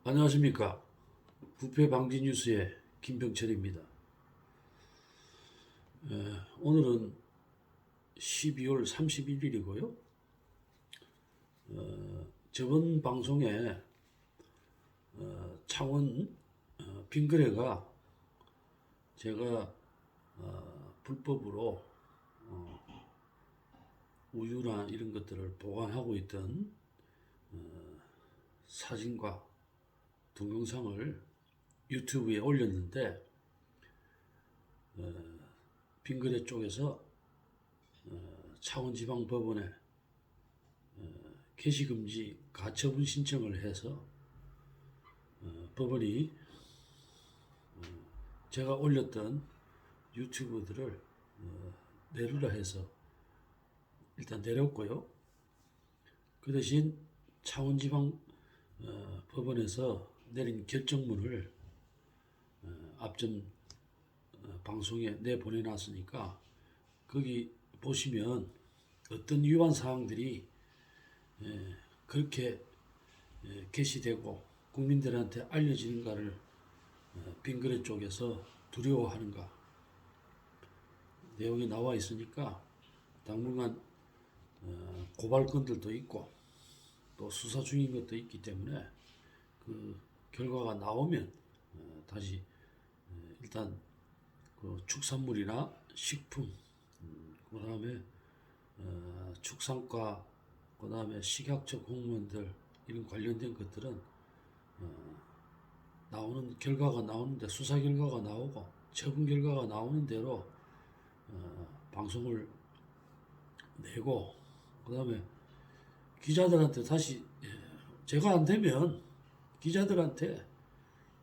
안녕하십니까. 부패 방지 뉴스의 김병철입니다. 오늘은 12월 31일이고요. 저번 방송에 창원 빙그레가 제가 불법으로 우유나 이런 것들을 보관하고 있던 사진과 동영상을 유튜브에 올렸는데 빙그레 쪽에서 창원지방법원에 게시금지 가처분 신청을 해서 법원이 제가 올렸던 유튜브들을 내리라 해서 일단 내렸고요. 그 대신 창원지방 법원에서 내린 결정문을 앞전 방송에 내보내놨으니까 거기 보시면 어떤 위반 사항들이 그렇게 게시되고 국민들한테 알려지는가를 빙그레 쪽에서 두려워하는가 내용이 나와 있으니까 당분간 고발건들도 있고 또 수사 중인 것도 있기 때문에 그 결과가 나오면 다시 일단 그 축산물이나 식품, 그 다음에 축산과, 그 다음에 식약처 공무원들 이런 관련된 것들은 나오는 결과가 나오는데 수사 결과가 나오고 처분 결과가 나오는 대로 방송을 내고 그 다음에 기자들한테 다시 제가 안 되면 기자들한테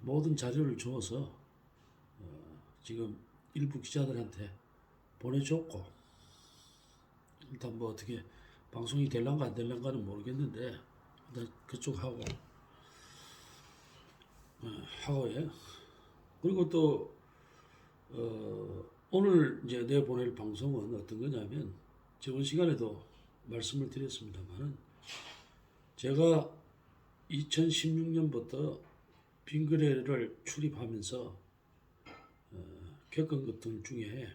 모든 자료를 줘서 지금 일부 기자들한테 보내줬고 일단 뭐 어떻게 방송이 될란가 안 될란가는 모르겠는데 일단 그쪽하고 하고요. 그리고 또 오늘 이제 내보낼 방송은 어떤 거냐면 저번 시간에도 말씀을 드렸습니다만 제가 2016년부터 빙그레를 출입하면서 겪은 것들 중에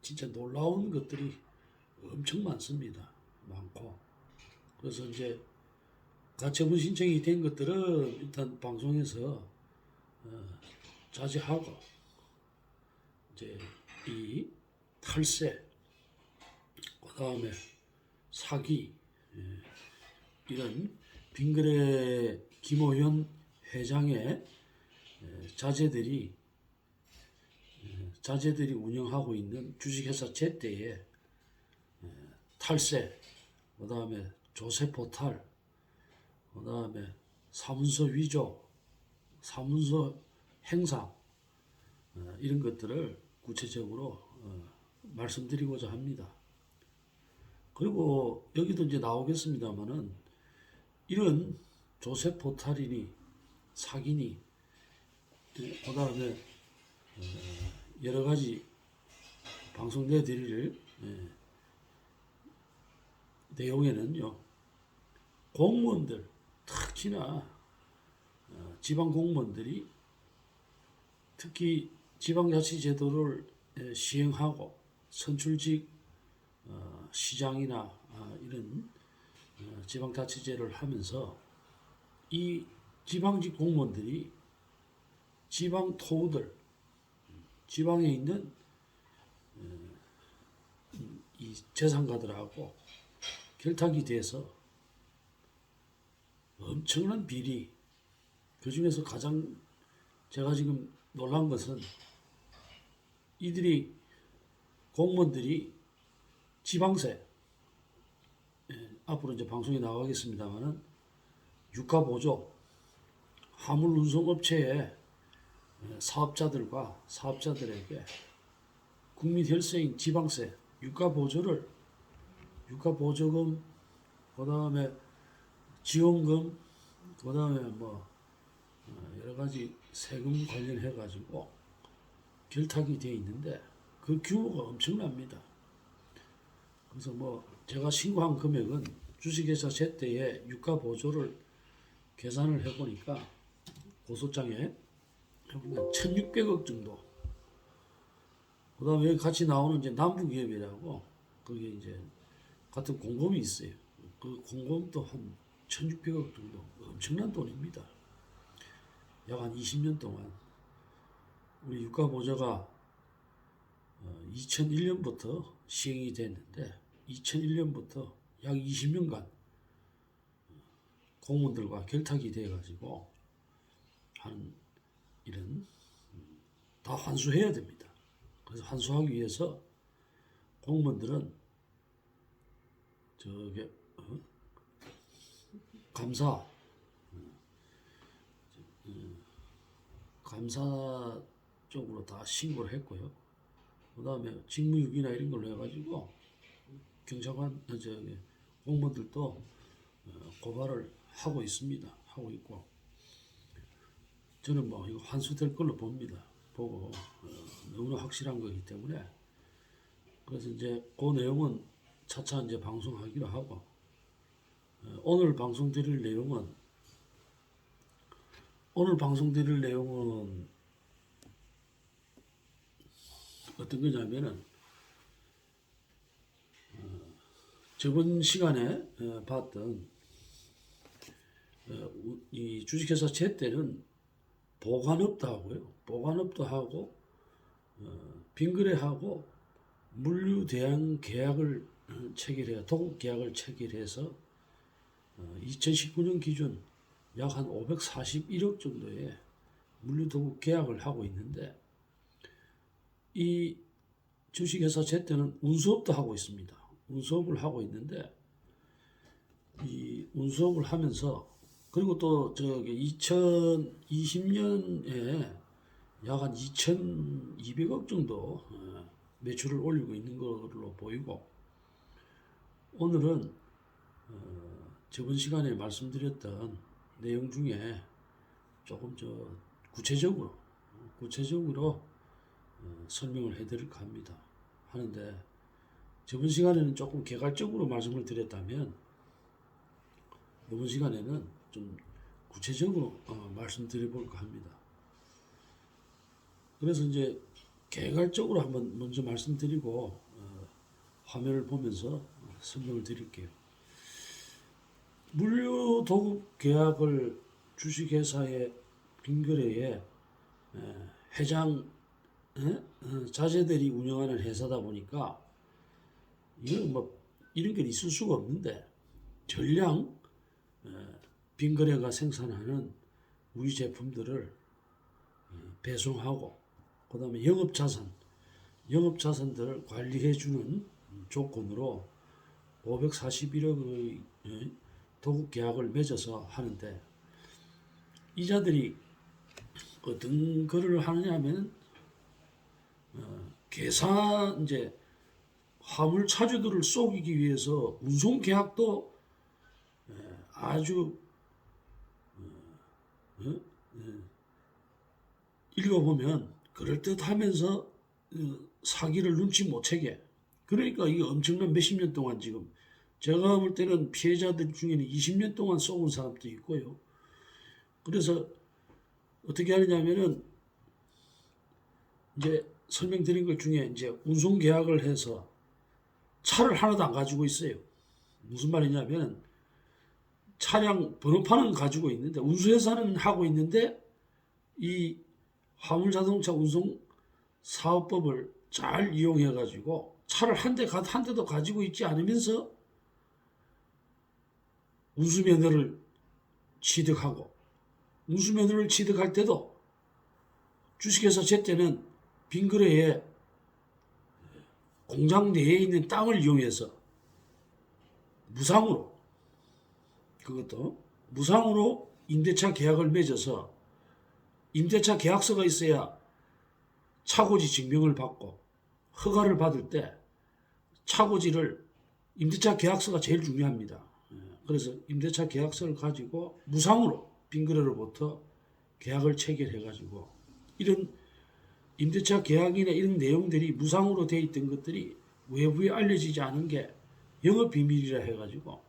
진짜 놀라운 것들이 엄청 많습니다. 많고. 그래서 이제 가처분 신청이 된 것들은 일단 방송에서 자제하고 이제 이 탈세, 그 다음에 사기 이런 빙그레 김호현 회장의 자제들이 운영하고 있는 주식회사 제때에 탈세, 그 다음에 조세 포탈, 그 다음에 사문서 위조, 사문서 행사 이런 것들을 구체적으로 말씀드리고자 합니다. 그리고 여기도 이제 나오겠습니다만은 이런 조세 포탈이니 사기니 그 다음에 여러 가지 방송 내드릴 내용에는요 공무원들 특히나 지방 공무원들이 특히 지방자치제도를 시행하고 선출직 시장이나 이런 지방자치제를 하면서 이 지방직 공무원들이 지방 토우들 지방에 있는 이 재산가들하고 결탁이 돼서 엄청난 비리, 그 중에서 가장 제가 지금 놀란 것은 이들이 공무원들이 지방세, 앞으로 이제 방송에 나가겠습니다만은 유가 보조, 화물 운송업체의 사업자들에게 국민 혈세인 지방세, 유가 보조금, 그 다음에 지원금, 그 다음에 뭐 여러 가지 세금 관련해 가지고 결탁이 되어 있는데 그 규모가 엄청납니다. 그래서 뭐 제가 신고한 금액은 주식회사 제때에 유가 보조를 계산을 해보니까 고소장에 해보니까 1,600억 정도. 그다음에 여기 같이 나오는 이제 남부기업이라고 거기 이제 같은 공범이 있어요. 그 공범도 한 1,600억 정도. 엄청난 돈입니다. 약 한 20년 동안 우리 유가보조가 2001년부터 시행이 됐는데 2001년부터 약 20년간 공무원들과 결탁이 돼가지고 하는 일은 다 환수해야 됩니다. 그래서 환수하기 위해서 공무원들은 저게 감사 쪽으로 다 신고를 했고요. 그 다음에 직무유기나 이런 걸로 해가지고 경찰관 저기 공무원들도 고발을 하고 있습니다. 하고 있고 저는 뭐 이거 환수될 걸로 봅니다. 보고 너무나 확실한 거기 때문에 그래서 이제 그 내용은 차차 이제 방송하기로 하고 오늘 방송 드릴 내용은 어떤 거냐면은 저번 시간에 봤던 이 주식회사 제때는 보관업도 하고요. 보관업도 하고 빙거래하고 물류 대행 계약을 체결해야 도급 계약을 체결해서 2019년 기준 약 한 541억 정도의 물류 도급 계약을 하고 있는데 이 주식회사 제때는 운수업도 하고 있습니다. 운수업을 하고 있는데 이 운수업을 하면서 그리고 또 저기 2020년에 약 한 2,200억 정도 매출을 올리고 있는 걸로 보이고 오늘은 저번 시간에 말씀드렸던 내용 중에 조금 구체적으로 설명을 해드릴까 합니다. 하는데 저번 시간에는 조금 개괄적으로 말씀을 드렸다면 이번 시간에는 좀 구체적으로 말씀드려볼까 합니다. 그래서 이제 개괄적으로 한번 먼저 말씀드리고 화면을 보면서 설명을 드릴게요. 물류 도급 계약을 주식회사의 빙거래에 회장 자제들이 운영하는 회사다 보니까 이건 뭐 이런 게 있을 수가 없는데 전량 빙거래가 생산하는 우리 제품들을 배송하고 그 다음에 영업자산들을 관리해주는 조건으로 541억의 도급 계약을 맺어서 하는데 이자들이 어떤 거를 하느냐면 계산 이제 화물 차주들을 속이기 위해서 운송 계약도 아주 읽어보면 그럴듯하면서 사기를 눈치 못 채게 그러니까 이게 엄청난 몇십 년 동안 지금 제가 볼 때는 피해자들 중에는 20년 동안 속은 사람도 있고요. 그래서 어떻게 하느냐면은 이제 설명드린 것 중에 이제 운송 계약을 해서 차를 하나도 안 가지고 있어요. 무슨 말이냐면 차량 번호판은 가지고 있는데 운수회사는 하고 있는데 이 화물자동차 운송 사업법을 잘 이용해 가지고 차를 한 대도 가지고 있지 않으면서 운수면허를 취득하고 운수면허를 취득할 때도 주식회사 제때는 빙거래에 공장 내에 있는 땅을 이용해서 무상으로 임대차 계약을 맺어서 임대차 계약서가 있어야 차고지 증명을 받고 허가를 받을 때 차고지를 임대차 계약서가 제일 중요합니다. 그래서 임대차 계약서를 가지고 무상으로 빙거래로부터 계약을 체결해가지고 이런 임대차 계약이나 이런 내용들이 무상으로 돼 있던 것들이 외부에 알려지지 않은 게 영업 비밀이라 해가지고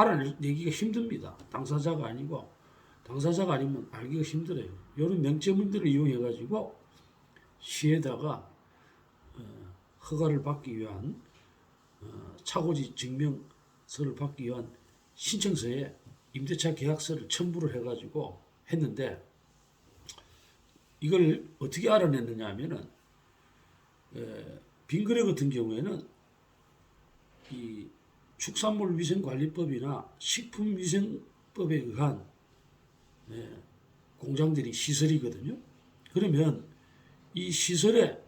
알아내기가 힘듭니다. 당사자가 아니면 알기가 힘들어요. 이런 명제문들을 이용해 가지고 시에다가 허가를 받기 위한 차고지 증명서를 받기 위한 신청서에 임대차 계약서를 첨부를 해가지고 했는데, 이걸 어떻게 알아냈느냐 하면은 빈거래 같은 경우에는 이 축산물위생관리법이나 식품위생법에 의한 공장들이 시설이거든요. 그러면 이 시설에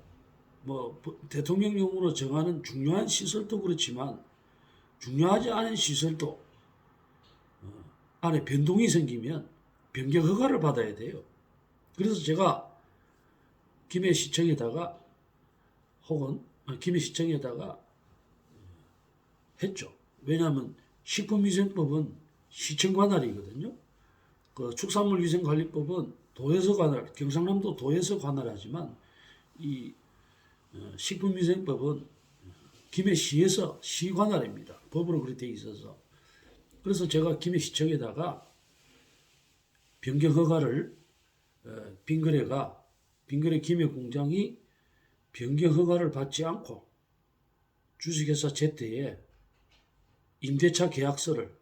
뭐 대통령령으로 정하는 중요한 시설도 그렇지만 중요하지 않은 시설도 안에 변동이 생기면 변경 허가를 받아야 돼요. 그래서 제가 김해시청에다가 했죠. 왜냐하면 식품위생법은 시청 관할이거든요. 그 축산물위생관리법은 도에서 관할, 경상남도 도에서 관할하지만 이 식품위생법은 김해시에서 시 관할입니다. 법으로 그렇게 되어 있어서. 그래서 제가 김해시청에다가 변경 허가를 빈거래 김해공장이 변경 허가를 받지 않고 주식회사 제때에 임대차 계약을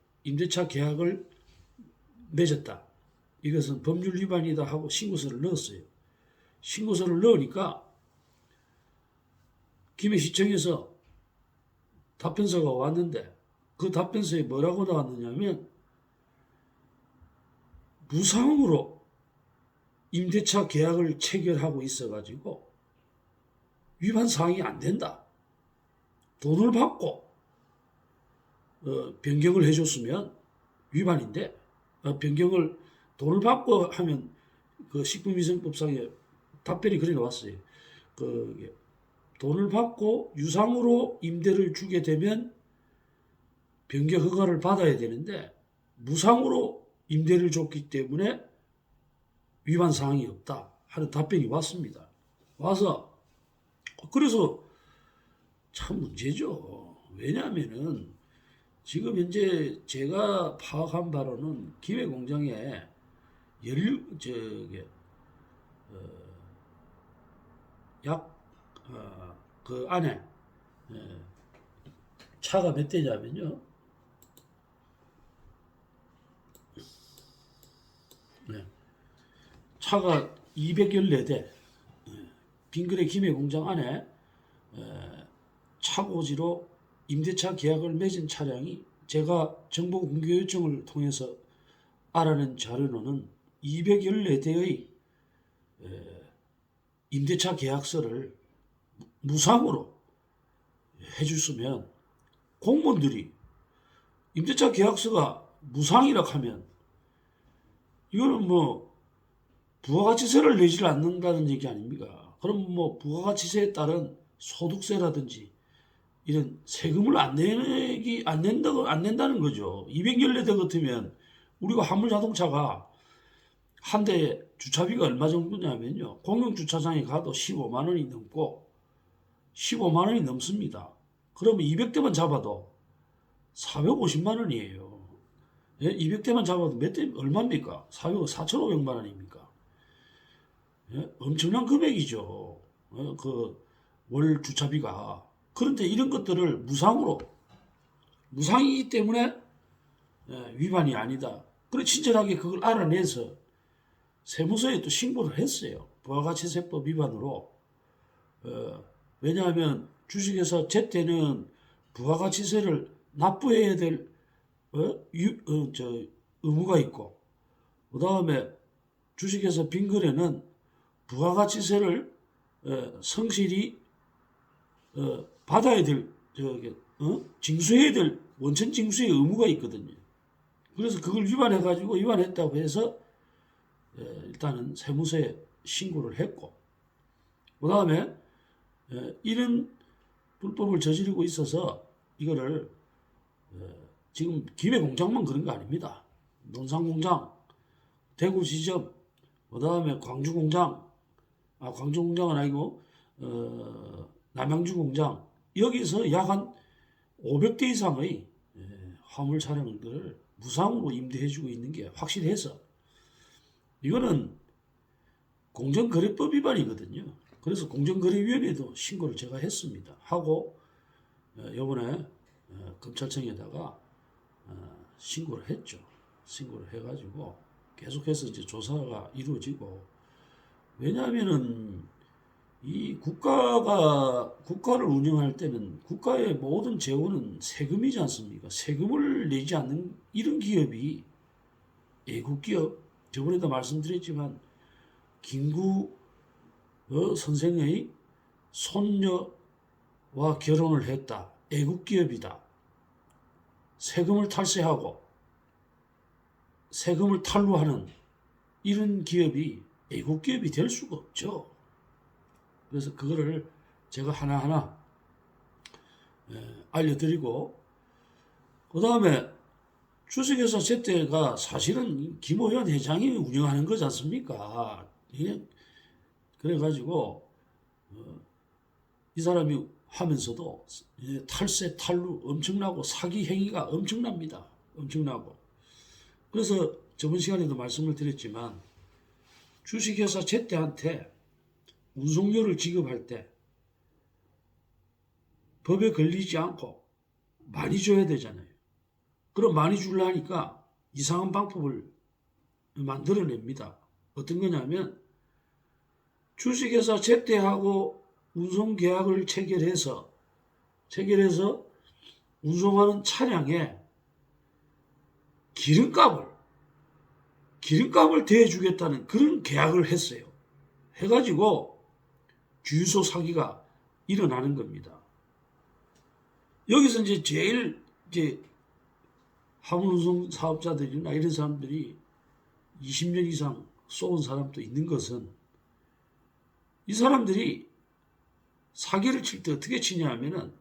맺었다. 이것은 법률 위반이다 하고 신고서를 넣었어요. 신고서를 넣으니까 김해시청에서 답변서가 왔는데, 그 답변서에 뭐라고 나왔느냐면 무상으로 임대차 계약을 체결하고 있어가지고 위반 사항이 안 된다. 돈을 받고 변경을 해줬으면 위반인데, 돈을 받고 하면 그 식품위생법상에 답변이 그래 나왔어요. 돈을 받고 유상으로 임대를 주게 되면 변경 허가를 받아야 되는데 무상으로 임대를 줬기 때문에 위반 사항이 없다 하는 답변이 왔습니다. 와서 그래서 참 문제죠. 왜냐하면은 지금 현재 제가 파악한 바로는 김해공장에 그 안에 차가 몇 대냐면요. 차가 214대, 빈거래 김해공장 안에 차고지로 임대차 계약을 맺은 차량이, 제가 정보 공개 요청을 통해서 알아낸 자료로는 214대의 임대차 계약서를 무상으로 해줬으면, 공무원들이 임대차 계약서가 무상이라 하면 이거는 뭐 부가가치세를 내지를 않는다는 얘기 아닙니까? 그럼 뭐 부가가치세에 따른 소득세라든지 이런 세금을 안 낸다는 거죠. 214대 같으면 우리가 화물자동차가 한 대에 주차비가 얼마 정도냐면요, 공영주차장에 가도 15만 원이 넘고 15만 원이 넘습니다. 그러면 200대만 잡아도 450만 원이에요. 예? 200대만 잡아도 몇 대 얼마입니까? 4,500만 원입니까? 예? 엄청난 금액이죠. 그 월 주차비가. 그런데 이런 것들을 무상이기 때문에 위반이 아니다. 그래 친절하게 그걸 알아내서 세무서에 또 신고를 했어요. 부가가치세법 위반으로. 왜냐하면 주식회사 제때는 부가가치세를 납부해야 될 의무가 있고, 그 다음에 주식회사 빈거래는 부가가치세를 성실히 받아야 될, 징수해야 될 원천 징수의 의무가 있거든요. 그래서 그걸 위반했다고 해서 일단은 세무서에 신고를 했고, 그 다음에 이런 불법을 저지르고 있어서 이거를 지금 김해공장만 그런 거 아닙니다. 논산공장, 대구지점, 그 다음에 광주공장은 아니고 남양주공장, 여기서 약 한 500대 이상의 화물 차량들을 무상으로 임대해주고 있는 게 확실해서 이거는 공정거래법 위반이거든요. 그래서 공정거래위원회에도 신고를 제가 했습니다. 하고 이번에 검찰청에다가 신고를 했죠. 신고를 해가지고 계속해서 이제 조사가 이루어지고, 왜냐하면은 이 국가를 운영할 때는 국가의 모든 재원은 세금이지 않습니까? 세금을 내지 않는 이런 기업이 애국 기업, 저번에도 말씀드렸지만 김구 선생의 손녀와 결혼을 했다. 애국 기업이다. 세금을 탈세하고 세금을 탈루하는 이런 기업이 애국 기업이 될 수가 없죠. 그래서 그거를 제가 하나하나 알려드리고, 그 다음에 주식회사 제때가 사실은 김호현 회장이 운영하는 거지 않습니까? 그래가지고 이 사람이 하면서도 탈세 탈루 엄청나고 사기 행위가 엄청납니다. 엄청나고. 그래서 저번 시간에도 말씀을 드렸지만 주식회사 제때한테 운송료를 지급할 때 법에 걸리지 않고 많이 줘야 되잖아요. 그럼 많이 주려니까 이상한 방법을 만들어냅니다. 어떤 거냐면 주식회사 제때하고 운송계약을 체결해서 운송하는 차량에 기름값을 대주겠다는 그런 계약을 했어요. 해가지고 주유소 사기가 일어나는 겁니다. 여기서 이제 제일 화물운송 사업자들이나 이런 사람들이 20년 이상 쏘은 사람도 있는 것은, 이 사람들이 사기를 칠 때 어떻게 치냐 하면은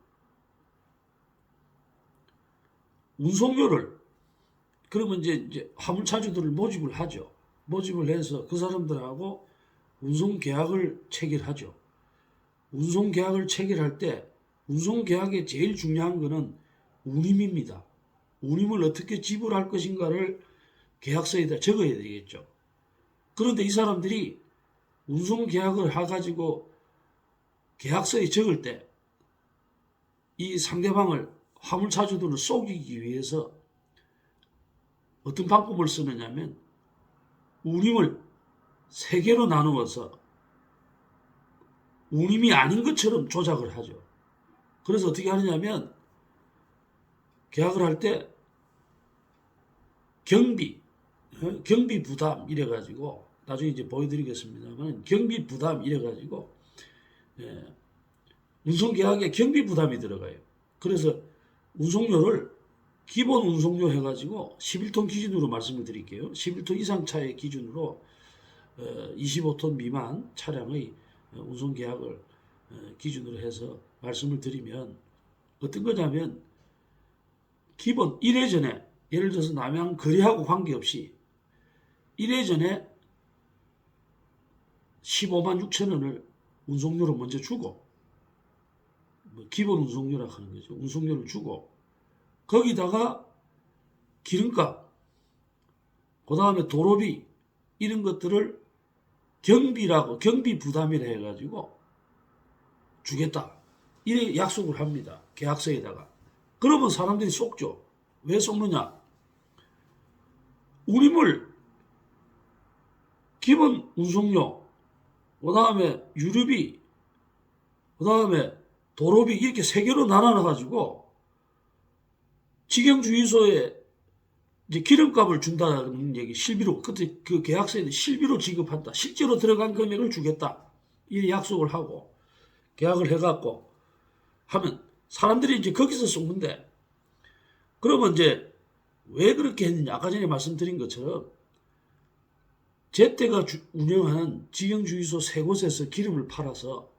운송료를, 그러면 이제 화물차주들을 모집을 하죠. 모집을 해서 그 사람들하고 운송계약을 체결하죠. 운송계약을 체결할 때 운송계약에 제일 중요한 것은 운임입니다. 운임을 어떻게 지불할 것인가를 계약서에다 적어야 되겠죠. 그런데 이 사람들이 운송계약을 해가지고 계약서에 적을 때 이 상대방을, 화물차주들을 속이기 위해서 어떤 방법을 쓰느냐면 운임을 3개로 나누어서 운임이 아닌 것처럼 조작을 하죠. 그래서 어떻게 하느냐면 계약을 할 때 경비 부담 이래가지고, 나중에 이제 보여드리겠습니다만, 경비 부담 이래가지고 운송계약에 경비 부담이 들어가요. 그래서 운송료를 기본 운송료 해가지고 11톤 기준으로 말씀을 드릴게요. 11톤 이상 차의 기준으로 25톤 미만 차량의 운송계약을 기준으로 해서 말씀을 드리면 어떤 거냐면, 기본 1회 전에, 예를 들어서 남양 거래하고 관계없이 1회 전에 15만 6천 원을 운송료로 먼저 주고, 기본 운송료라고 하는 거죠. 운송료를 주고, 거기다가 기름값, 그 다음에 도로비, 이런 것들을 경비 부담이라 해가지고 주겠다. 이래 약속을 합니다. 계약서에다가. 그러면 사람들이 속죠. 왜 속느냐? 운임을 기본 운송료, 그 다음에 유류비, 그 다음에 도로비 이렇게 3개로 나눠가지고 직영주유소에 이제 기름값을 준다는 얘기, 실비로, 그때 그 계약서에 실비로 지급한다. 실제로 들어간 금액을 주겠다. 이 약속을 하고 계약을 해갖고 하면 사람들이 이제 거기서 속는데, 그러면 이제 왜 그렇게 했느냐? 아까 전에 말씀드린 것처럼 제때가 운영하는 직영주유소 3곳에서 기름을 팔아서,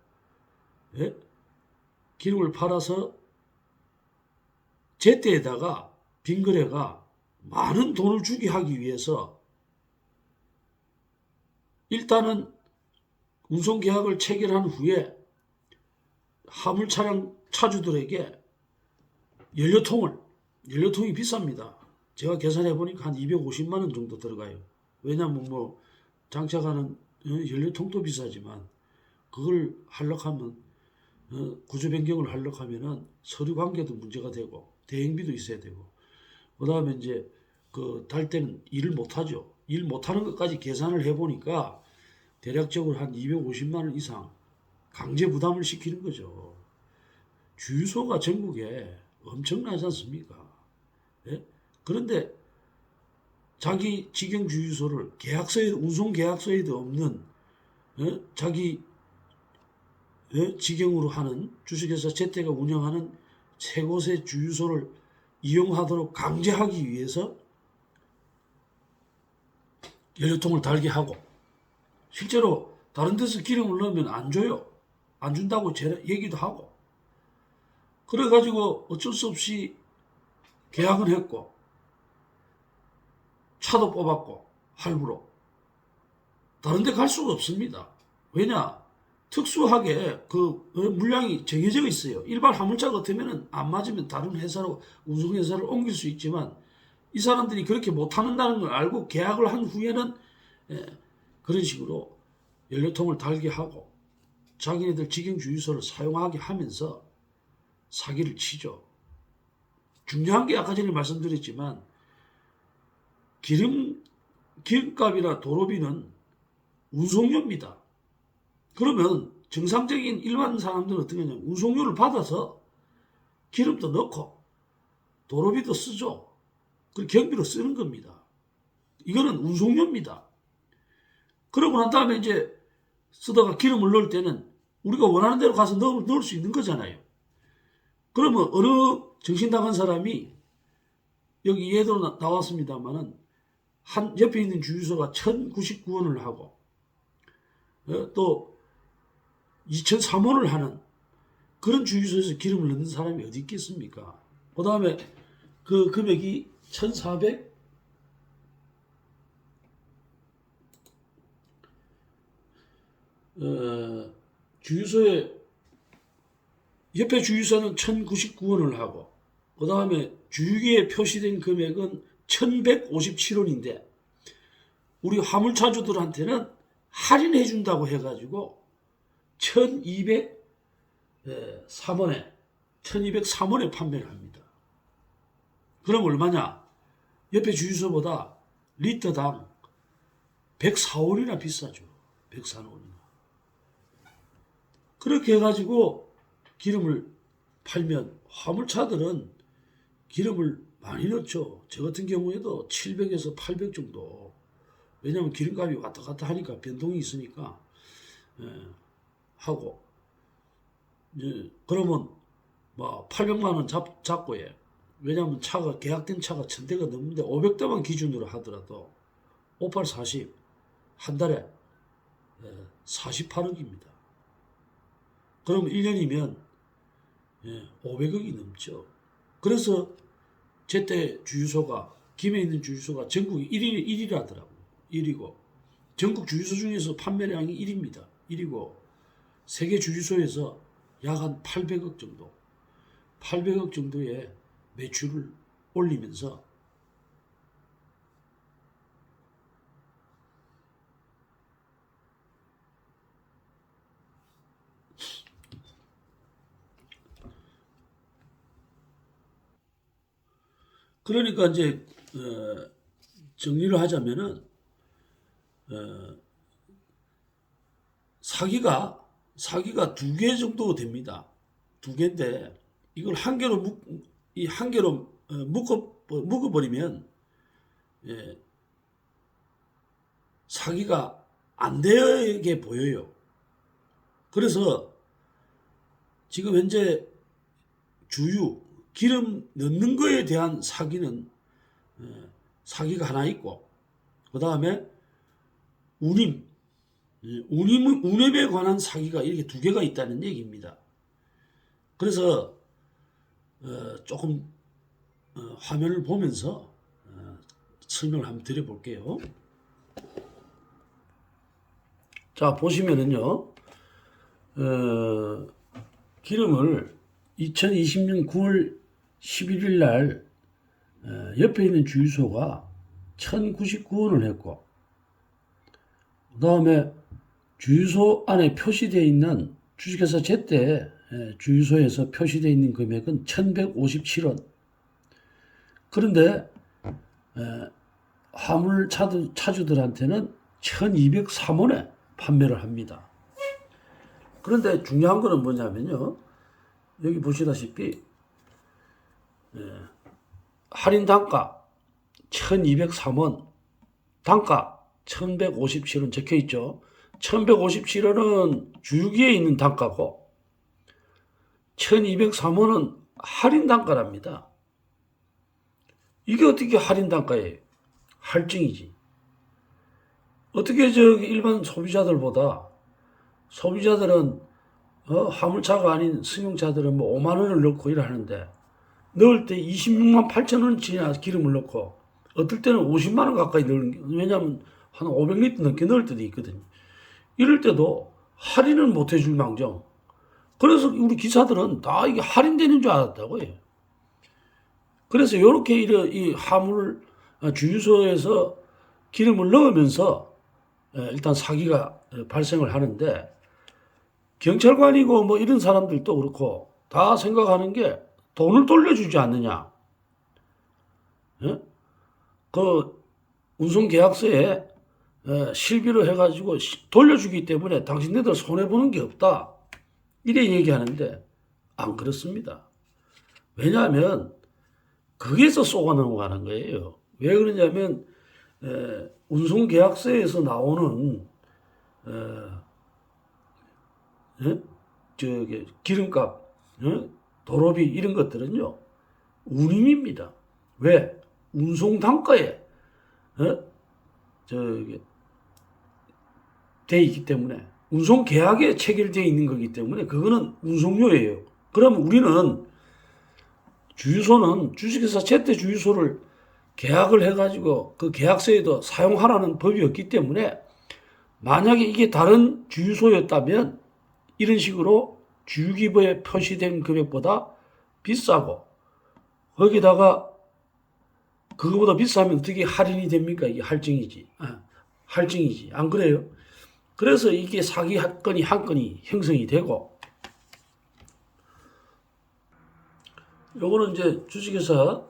기름을 팔아서 제때에다가 빈거래가 많은 돈을 주게 하기 위해서 일단은 운송계약을 체결한 후에 화물차량 차주들에게 연료통을 연료통이 비쌉니다. 제가 계산해 보니까 한 250만 원 정도 들어가요. 왜냐면 뭐 장착하는 연료통도 비싸지만 그걸 하려면 구조 변경을 하려고 하면은 서류 관계도 문제가 되고 대행비도 있어야 되고 그다음에 이제 그 달 때는 일을 못 하죠. 일 못 하는 것까지 계산을 해 보니까 대략적으로 한 250만 원 이상 강제 부담을 시키는 거죠. 주유소가 전국에 엄청나지 않습니까? 예? 그런데 자기 직영 주유소를 계약서에 운송 계약서에도 없는 자기 직영으로 하는 주식회사 제태가 운영하는 세 곳의 주유소를 이용하도록 강제하기 위해서 연료통을 달게 하고 실제로 다른 데서 기름을 넣으면 안 줘요. 안 준다고 얘기도 하고 그래가지고 어쩔 수 없이 계약을 했고 차도 뽑았고 할부로 다른 데 갈 수가 없습니다. 왜냐? 특수하게 그 물량이 정해져 있어요. 일반 화물차 같으면 안 맞으면 다른 회사로 운송회사를 옮길 수 있지만 이 사람들이 그렇게 못한다는 걸 알고 계약을 한 후에는 그런 식으로 연료통을 달게 하고 자기네들 직영 주유소를 사용하게 하면서 사기를 치죠. 중요한 게 아까 전에 말씀드렸지만 기름값이나 도로비는 운송료입니다. 그러면 정상적인 일반 사람들은 어떻게 하냐면 운송료를 받아서 기름도 넣고 도로비도 쓰죠. 그리고 경비로 쓰는 겁니다. 이거는 운송료입니다. 그러고 난 다음에 이제 쓰다가 기름을 넣을 때는 우리가 원하는 대로 가서 넣을 수 있는 거잖아요. 그러면 어느 정신 나간 사람이 여기 예도 나왔습니다만은 한 옆에 있는 주유소가 1,099원을 하고 또 2,003원을 하는 그런 주유소에서 기름을 넣는 사람이 어디 있겠습니까? 그 다음에 그 금액이 1,400 주유소에 옆에 주유소는 1,099원을 하고 그 다음에 주유기에 표시된 금액은 1,157원인데 우리 화물차주들한테는 할인해 준다고 해가지고 1,203원에 판매를 합니다. 그럼 얼마냐? 옆에 주유소보다 리터당 104원이나 비싸죠. 104원이나. 그렇게 해가지고 기름을 팔면 화물차들은 기름을 많이 넣죠. 저 같은 경우에도 700에서 800 정도. 왜냐하면 기름값이 왔다 갔다 하니까 변동이 있으니까 하고 그러면 뭐 800만 원 잡고 왜냐하면 차가 계약된 차가 1,000대가 넘는데 500대만 기준으로 하더라도 58, 40 한 달에 48억입니다. 그럼 1년이면 500억이 넘죠. 그래서 제때 주유소가 김해 있는 주유소가 전국이 1위라더라고요. 1위고 전국 주유소 중에서 판매량이 1위입니다. 1위고 세계 주유소에서 약 한 800억 정도 800억 정도의 매출을 올리면서 그러니까 이제 정리를 하자면은 사기가 두 개 정도 됩니다. 두 개인데 이걸 한 개로 묶어버리면 사기가 안 되게 보여요. 그래서 지금 현재 기름 넣는 거에 대한 사기는 사기가 하나 있고 그 다음에 운임에 관한 사기가 이렇게 두 개가 있다는 얘기입니다. 그래서 조금 화면을 보면서 설명을 한번 드려볼게요. 자, 보시면은요, 기름을 2020년 9월 11일 날 옆에 있는 주유소가 1,099원을 했고, 그 다음에 주유소 안에 표시되어 있는 주식회사 제때 주유소에서 표시되어 있는 금액은 1,157원. 그런데 화물 차주들한테는 1,203원에 판매를 합니다. 그런데 중요한 거는 뭐냐면요. 여기 보시다시피 할인 단가 1,203원, 단가 1,157원 적혀 있죠. 1,157원은 주유기에 있는 단가고 1,203원은 할인 단가랍니다. 이게 어떻게 할인 단가예요? 할증이지. 어떻게 일반 소비자들은 화물차가 아닌 승용차들은 뭐 5만 원을 넣고 일하는데 넣을 때 26만 8천 원치나 기름을 넣고 어떨 때는 50만 원 가까이 넣는, 왜냐하면 한 500리터 넘게 넣을 때도 있거든요. 이럴 때도 할인을 못 해줄 망정. 그래서 우리 기사들은 다 이게 할인되는 줄 알았다고요. 그래서 이렇게 이 화물 주유소에서 기름을 넣으면서 일단 사기가 발생을 하는데, 경찰관이고 뭐 이런 사람들도 그렇고 다 생각하는 게 돈을 돌려주지 않느냐. 그 운송계약서에 실비로 해가지고 돌려주기 때문에 당신네들 손해보는 게 없다. 이래 얘기하는데 안 그렇습니다. 왜냐하면 거기에서 쏘가 넘어가는 거예요. 왜 그러냐면 운송계약서에서 나오는 기름값, 도로비 이런 것들은요 운임입니다. 왜? 운송 단가에 돼 있기 때문에, 운송 계약에 체결되어 있는 거기 때문에 그거는 운송료예요. 그럼 우리는 주유소는 주식회사 제때 주유소를 계약을 해가지고 그 계약서에도 사용하라는 법이 없기 때문에, 만약에 이게 다른 주유소였다면 이런 식으로 주유기부에 표시된 금액보다 비싸고 거기다가 그거보다 비싸면 어떻게 할인이 됩니까? 이게 할증이지. 할증이지. 안 그래요? 그래서 이게 사기 한 건이 형성이 되고, 요거는 이제 주식회사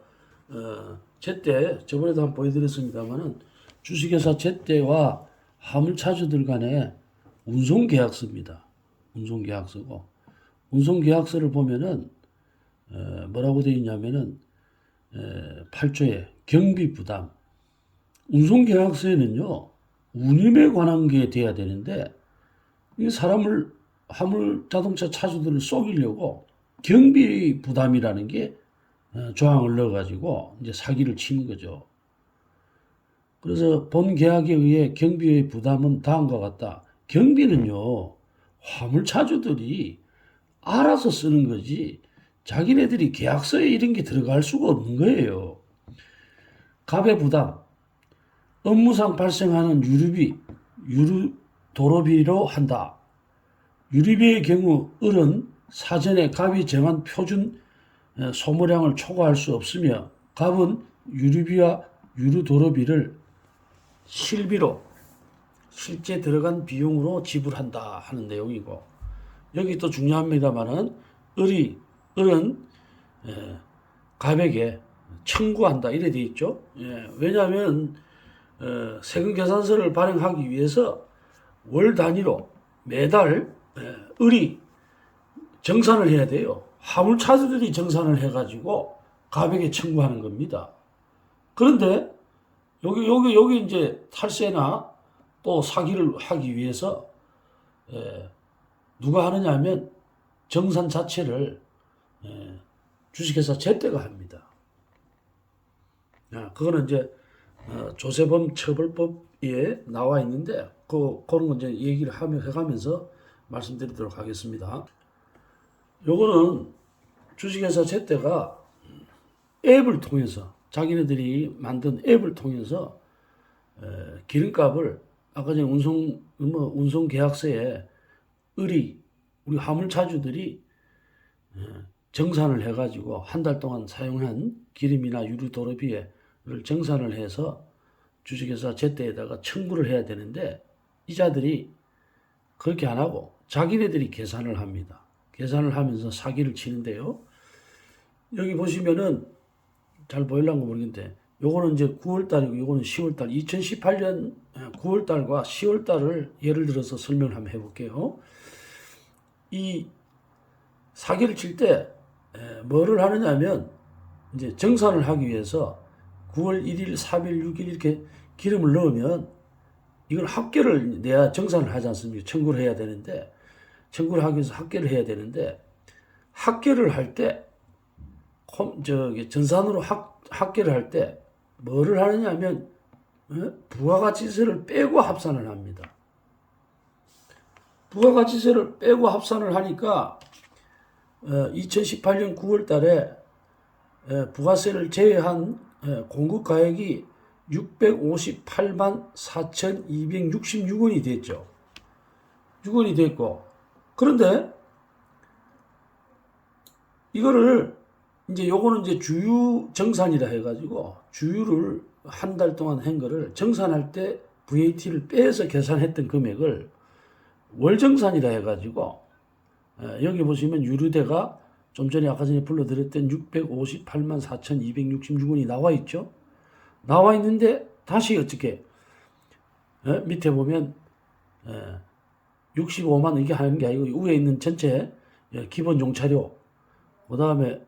제때, 저번에도 한번 보여드렸습니다만은 주식회사 제때와 화물차주들 간의 운송계약서입니다. 운송계약서고, 운송계약서를 보면은 뭐라고 되어 있냐면은 8조에 경비부담. 운송계약서에는요 운임에 관한 게 돼야 되는데, 이 사람을, 화물 자동차 차주들을 속이려고 경비부담이라는 게 조항을 넣어가지고 이제 사기를 치는 거죠. 그래서 본 계약에 의해 경비의 부담은 다음과 같다. 경비는요 화물 차주들이 알아서 쓰는 거지 자기네들이 계약서에 이런 게 들어갈 수가 없는 거예요. 갑의 부담, 업무상 발생하는 유류비, 도로비로 한다. 유류비의 경우 을은 사전에 갑이 정한 표준 소모량을 초과할 수 없으며, 갑은 유류비와 유류도로비를 실비로, 실제 들어간 비용으로 지불한다 하는 내용이고, 여기 또 중요합니다만은 을은 갑에게 청구한다 이래 돼 있죠. 왜냐하면 세금 계산서를 발행하기 위해서 월 단위로 매달 을이 정산을 해야 돼요. 화물차주들이 정산을 해가지고 갑에게 청구하는 겁니다. 그런데 여기 이제 탈세나 또 사기를 하기 위해서 누가 하느냐 하면 정산 자체를 주식회사 제때가 합니다. 그거는 이제 조세범 처벌법에 나와 있는데 그런 거 이제 얘기를 해가면서 말씀드리도록 하겠습니다. 요거는 주식회사 제때가 앱을 통해서, 자기네들이 만든 앱을 통해서 기름값을 아까 전에 운송 계약서에 우리 화물차주들이 정산을 해가지고 한 달 동안 사용한 기름이나 유류 도로비를 정산을 해서 주식회사 제때에다가 청구를 해야 되는데 이자들이 그렇게 안 하고 자기네들이 계산을 합니다. 계산을 하면서 사기를 치는데요. 여기 보시면은 잘 보일란가 모르겠는데 요거는 이제 9월달이고 요거는 10월달 2018년 9월달과 10월달을 예를 들어서 설명을 한번 해볼게요. 이 사기를 칠 때 뭐를 하느냐 하면 이제 정산을 하기 위해서 9월 1일, 4일, 6일 이렇게 기름을 넣으면 이걸 합계를 내야 정산을 하지 않습니까? 청구를 해야 되는데 청구를 하기 위해서 합계를 해야 되는데 합계를 할 때 전산으로 합계를 할 때 뭐를 하느냐 하면 부가가치세를 빼고 합산을 합니다. 부가가치세를 빼고 합산을 하니까 2018년 9월 달에 부가세를 제외한 공급가액이 658만 4,266원이 됐죠. 6원이 됐고 그런데 이거를 이제 요거는 이제 주유 정산이라 해가지고 주유를 한 달 동안 한 거를 정산할 때 VAT를 빼서 계산했던 금액을 월정산이라 해가지고 여기 보시면 유류대가 좀 전에 아까 전에 불러드렸던 658만 4,266원이 나와 있죠. 나와 있는데 다시 어떻게 밑에 보면 65만 이게 하는 게 아니고 위에 있는 전체 기본 용차료 그 다음에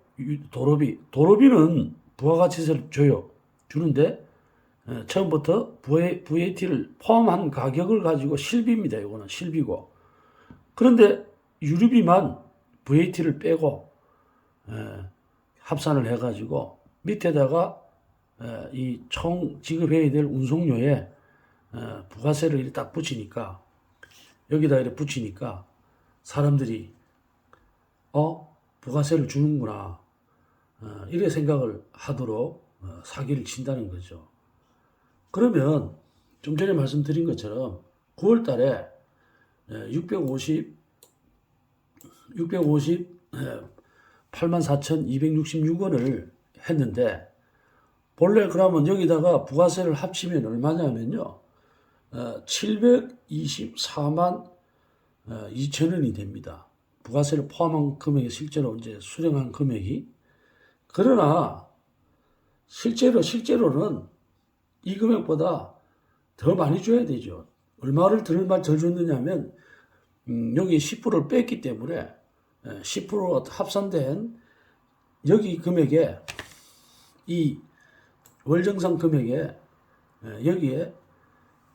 도로비는 부가가치세를 주는데 처음부터 VAT를 포함한 가격을 가지고 실비입니다. 이거는 실비고 그런데 유류비만 VAT를 빼고 합산을 해가지고 밑에다가 이 총 지급해야 될 운송료에 부가세를 이렇게 딱 붙이니까 여기다 이렇게 붙이니까 사람들이 부가세를 주는구나 이렇게 생각을 하도록 사기를 친다는 거죠. 그러면 좀 전에 말씀드린 것처럼 9월 달에 84,266원을 했는데 본래 그러면 여기다가 부가세를 합치면 얼마냐면요. 724만 2천원이 됩니다. 부가세를 포함한 금액이 실제로 이제 수령한 금액이. 그러나 실제로는 이 금액보다 더 많이 줘야 되죠. 얼마를 덜 줬느냐 하면 여기 10%를 뺐기 때문에 10% 합산된 여기 금액에 이 월정산 금액에 여기에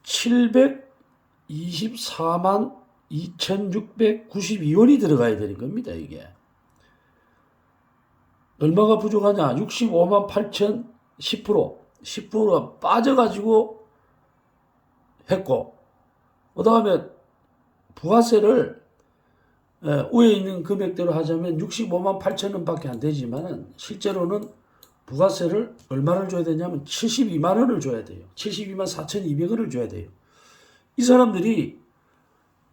724만 2,692원이 들어가야 되는 겁니다. 이게 얼마가 부족하냐 65만 8천 10%가 빠져가지고 했고 그 다음에 부가세를 위에 있는 금액대로 하자면 65만 8천 원밖에 안 되지만 실제로는 부가세를 얼마를 줘야 되냐면 72만 원을 줘야 돼요. 72만 4,200원을 줘야 돼요. 이 사람들이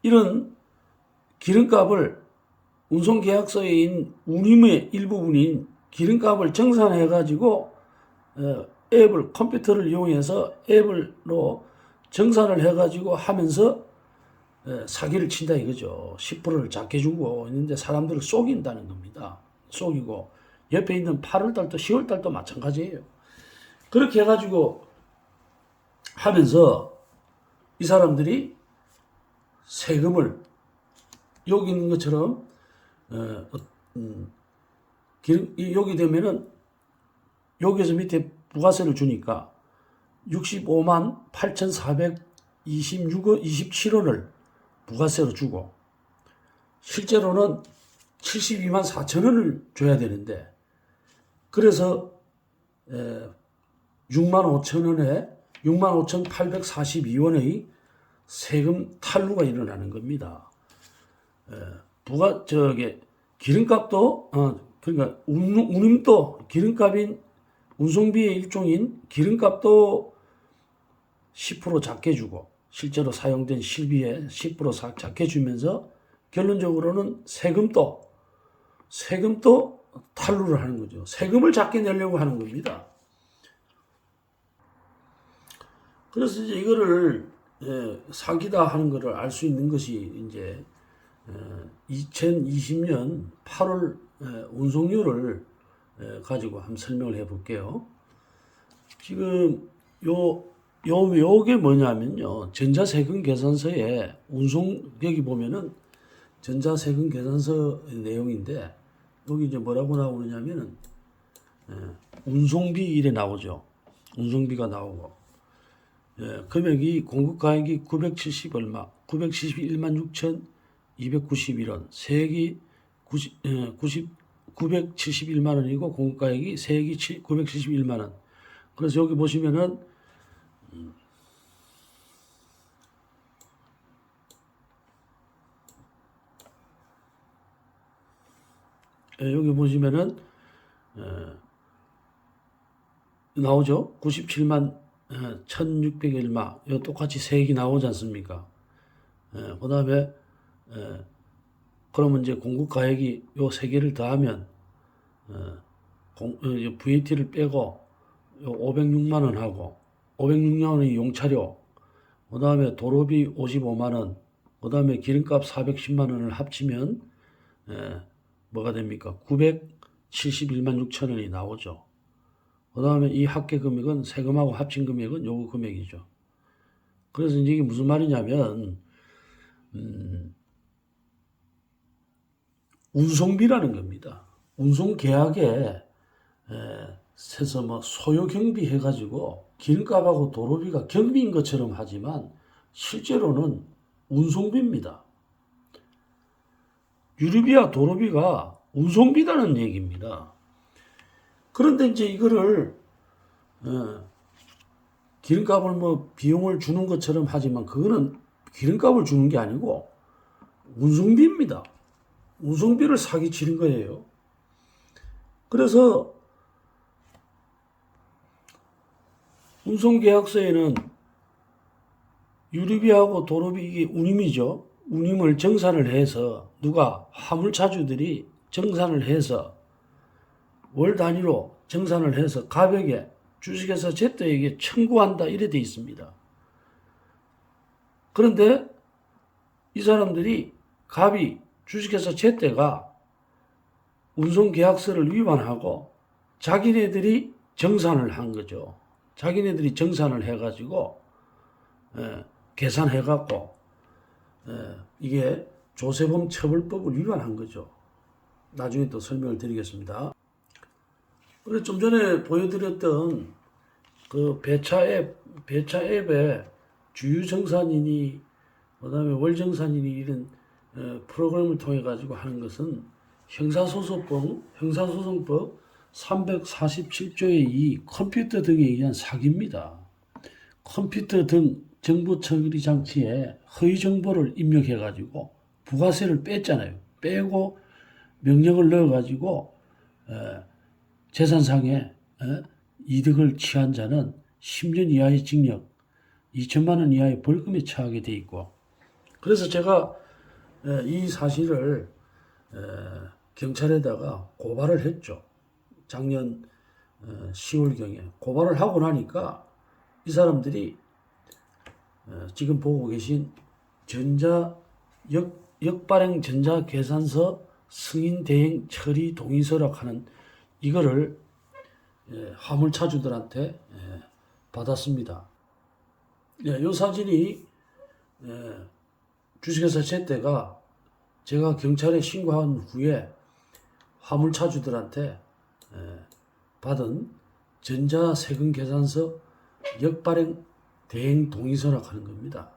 이런 기름값을 운송계약서에 있는 운임의 일부분인 기름값을 정산해가지고 컴퓨터를 이용해서 앱으로 정산을 해가지고 하면서 사기를 친다 이거죠. 10%를 작게 주고 있는데 사람들을 속인다는 겁니다. 속이고 옆에 있는 8월달도 10월달도 마찬가지예요. 그렇게 해가지고 하면서 이 사람들이 세금을 여기 있는 것처럼 여기 되면은 여기에서 밑에 부가세를 주니까 65만 8,427원을 부가세로 주고 실제로는 72만 4천 원을 줘야 되는데 그래서 6만 5천 원에 6만 5,842원의 세금 탈루가 일어나는 겁니다. 기름값도 그러니까 운임도 기름값인 운송비의 일종인 기름값도 10% 작게 주고 실제로 사용된 실비에 10% 작게 주면서 결론적으로는 세금도 탈루를 하는 거죠. 세금을 작게 내려고 하는 겁니다. 그래서 이제 이거를 사기다 하는 것을 알 수 있는 것이 이제 2020년 8월 운송료를 가지고 한번 설명을 해 볼게요. 지금 요게 뭐냐면요. 전자세금 계산서에 여기 보면은 전자세금 계산서 내용인데 여기 이제 뭐라고 나오느냐면은 운송비 이래 나오죠. 운송비가 나오고 금액이 공급가액이 970 얼마 971만 6,291원 세액이 971만 원이고 공급가액이 세액이 971만 원. 그래서 여기 보시면은 여기 보시면은 나오죠. 97만 1601마 이거 똑같이 세액이 나오지 않습니까? 그 다음에 그러면 이제 공급가액이 요 세 개를 더하면 VAT를 빼고 요 506만 원 하고 506만 원이 용차료, 그 다음에 도로비 55만 원, 그 다음에 기름값 410만 원을 합치면 뭐가 됩니까? 971만 6천 원이 나오죠. 그 다음에 이 합계 금액은 세금하고 합친 금액은 요거 금액이죠. 그래서 이제 이게 무슨 말이냐면 운송비라는 겁니다. 운송계약에 세서 뭐 소요 경비 해가지고 기름값하고 도로비가 경비인 것처럼 하지만 실제로는 운송비입니다. 유류비와 도로비가 운송비라는 얘기입니다. 그런데 이제 이거를 기름값을 뭐 비용을 주는 것처럼 하지만 그거는 기름값을 주는 게 아니고 운송비입니다. 운송비를 사기치는 거예요. 그래서 운송계약서에는 유류비하고 도로비 이게 운임이죠. 운임을 정산을 해서 누가 화물차주들이 정산을 해서 월 단위로 정산을 해서 가격에 주식회사 제때에게 청구한다 이래 돼 있습니다. 그런데 이 사람들이 갑이 주식회사 제때가 운송계약서를 위반하고 자기네들이 정산을 한 거죠. 자기네들이 정산을 해가지고 계산해갖고 이게 조세범 처벌법을 위반한 거죠. 나중에 또 설명을 드리겠습니다. 그리고 좀 전에 보여드렸던 그 배차 앱에 주유정산이니 그다음에 월정산이니 이런 프로그램을 통해 가지고 하는 것은 형사소송법 347조의 2 컴퓨터 등에 의한 사기입니다. 컴퓨터 등 정보 처리 장치에 허위 정보를 입력해 가지고 부가세를 뺐잖아요. 빼고 명령을 넣어 가지고 재산상의 이득을 취한 자는 10년 이하의 징역, 2천만 원 이하의 벌금에 처하게 돼 있고, 그래서 제가 이 사실을 경찰에다가 고발을 했죠. 작년 10월경에 고발을 하고 나니까 이 사람들이 지금 보고 계신 역발행 전자계산서 승인 대행 처리 동의서라고 하는 이거를 화물차주들한테 받았습니다. 이 사진이 주식회사 제때가 제가 경찰에 신고한 후에 화물차주들한테 받은 전자세금계산서 역발행 대행 동의서라고 하는 겁니다.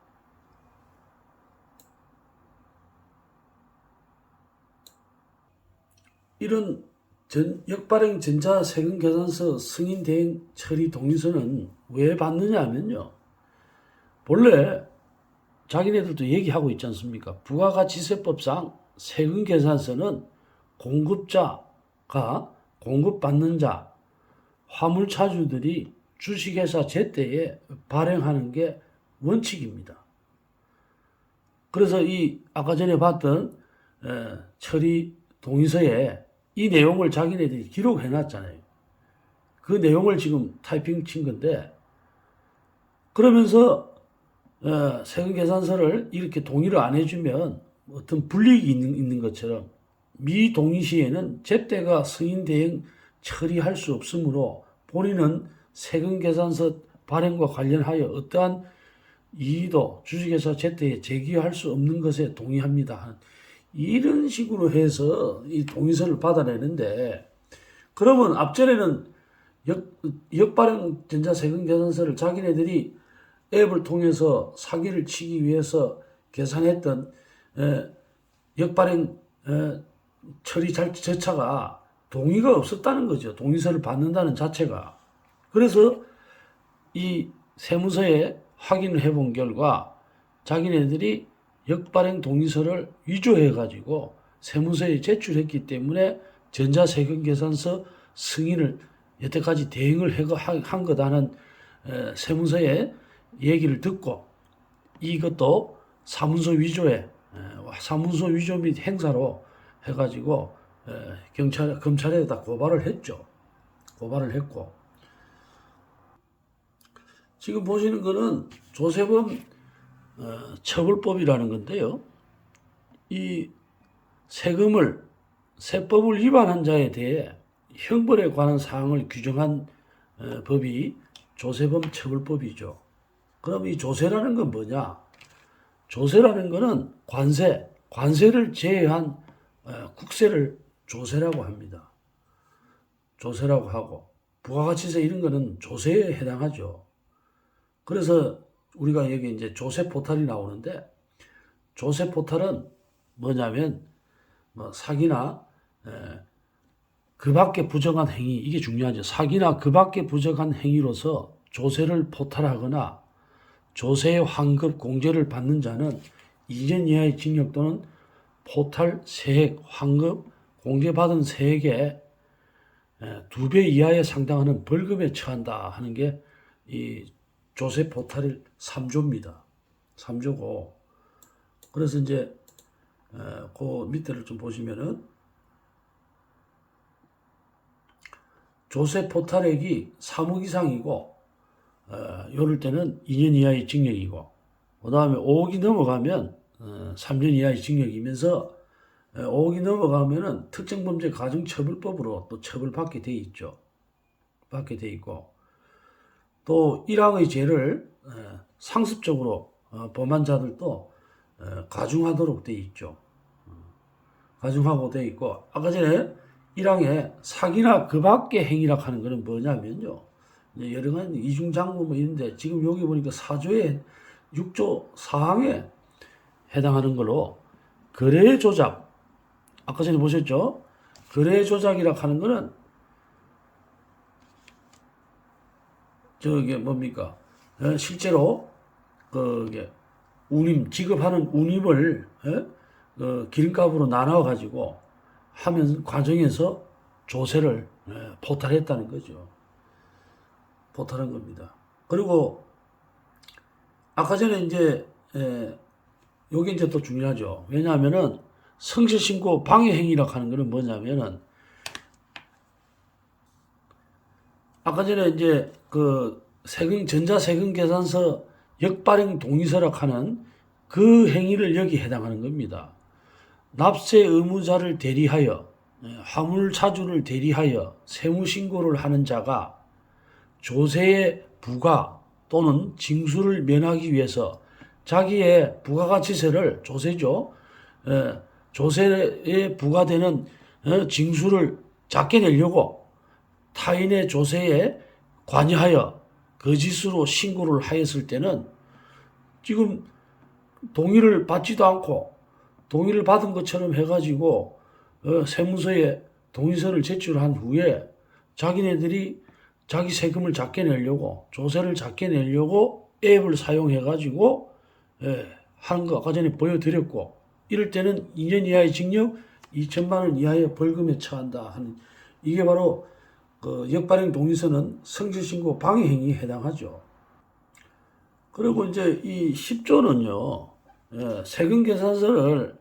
이런 역발행 전자세금계산서 승인 대행 처리 동의서는 왜 받느냐 하면요. 본래 자기네들도 얘기하고 있지 않습니까? 부가가치세법상 세금계산서는 공급자가 공급받는 자, 화물차주들이 주식회사 제때에 발행하는 게 원칙입니다. 그래서 이 아까 전에 봤던 처리 동의서에 이 내용을 자기네들이 기록해 놨잖아요. 그 내용을 지금 타이핑 친 건데, 그러면서 세금 계산서를 이렇게 동의를 안 해주면 어떤 불이익이 있는 것처럼 미 동의 시에는 제때가 승인 대행 처리할 수 없으므로 본인은 세금 계산서 발행과 관련하여 어떠한 이의도 주식회사 제때에 제기할 수 없는 것에 동의합니다. 이런 식으로 해서 이 동의서를 받아내는데, 그러면 앞전에는 역발행 전자세금 계산서를 자기네들이 앱을 통해서 사기를 치기 위해서 계산했던 역발행 처리 절차가 동의가 없었다는 거죠. 동의서를 받는다는 자체가. 그래서 이 세무서에 확인을 해본 결과 자기네들이 역발행 동의서를 위조해가지고 세무서에 제출했기 때문에 전자세금계산서 승인을 여태까지 대행을 한 거다는 세무서의 얘기를 듣고, 이것도 사문서 위조 및 행사로 해가지고 검찰에다 고발을 했죠. 고발을 했고, 지금 보시는 거는 조세범 처벌법이라는 건데요. 이 세법을 위반한 자에 대해 형벌에 관한 사항을 규정한 법이 조세범 처벌법이죠. 그럼 이 조세라는 건 뭐냐? 조세라는 거는 관세를 제외한 국세를 조세라고 합니다. 조세라고 하고, 부가가치세 이런 거는 조세에 해당하죠. 그래서 우리가 여기 이제 조세 포탈이 나오는데, 조세 포탈은 뭐냐면 사기나 그 밖에 부정한 행위, 이게 중요하죠. 사기나 그 밖에 부정한 행위로서 조세를 포탈하거나 조세의 환급 공제를 받는 자는 2년 이하의 징역 또는 포탈 세액 환급 공제받은 세액의 2배 이하에 상당하는 벌금에 처한다 하는 게 이 조세 포탈 3조입니다. 3조고, 그래서 이제 그 밑에를 좀 보시면은 조세 포탈액이 3억 이상이고 이럴 때는 2년 이하의 징역이고, 그 다음에 5억이 넘어가면 3년 이하의 징역이면서 5억이 넘어가면은 특정범죄 가중처벌법으로 또 처벌받게 돼 있죠. 받게 돼 있고, 또 1항의 죄를 상습적으로 범한 자들도 가중하도록 돼 있죠. 가중하고 돼 있고, 아까 전에 1항에 사기나 그 밖의 행위라 하는 것은 뭐냐면요, 여러 가지 이중장부 뭐 있는데, 지금 여기 보니까 4조의 6조 4항에 해당하는 걸로 거래 조작, 아까 전에 보셨죠? 거래 조작이라 하는 거는 저게 뭡니까? 실제로 그게 지급하는 운임을 기름값으로 나눠 가지고 하면 과정에서 조세를 포탈했다는 거죠. 포탈한 겁니다. 그리고 아까 전에 이제 요게 이제 또 중요하죠. 왜냐하면은 성실신고 방해 행위라고 하는 거는 뭐냐면은, 아까 전에 이제 그 전자세금 계산서 역발행 동의서라고 하는 그 행위를 여기 해당하는 겁니다. 납세 의무자를 대리하여 화물차주를 대리하여 세무신고를 하는 자가 조세의 부과 또는 징수를 면하기 위해서 자기의 부가가치세를, 조세죠, 조세에 부과되는 징수를 작게 내려고 타인의 조세에 관여하여 거짓으로 신고를 하였을 때는 지금 동의를 받지도 않고 동의를 받은 것처럼 해가지고 세무서에 동의서를 제출한 후에 자기네들이 자기 세금을 작게 내려고, 조세를 작게 내려고 앱을 사용해가지고 하는 거 아까 전에 보여드렸고, 이럴 때는 2년 이하의 징역 2천만 원 이하의 벌금에 처한다 하는, 이게 바로 그 역발행 동의서는 성실신고 방해 행위에 해당하죠. 그리고 이제 이 10조는요, 세금 계산서를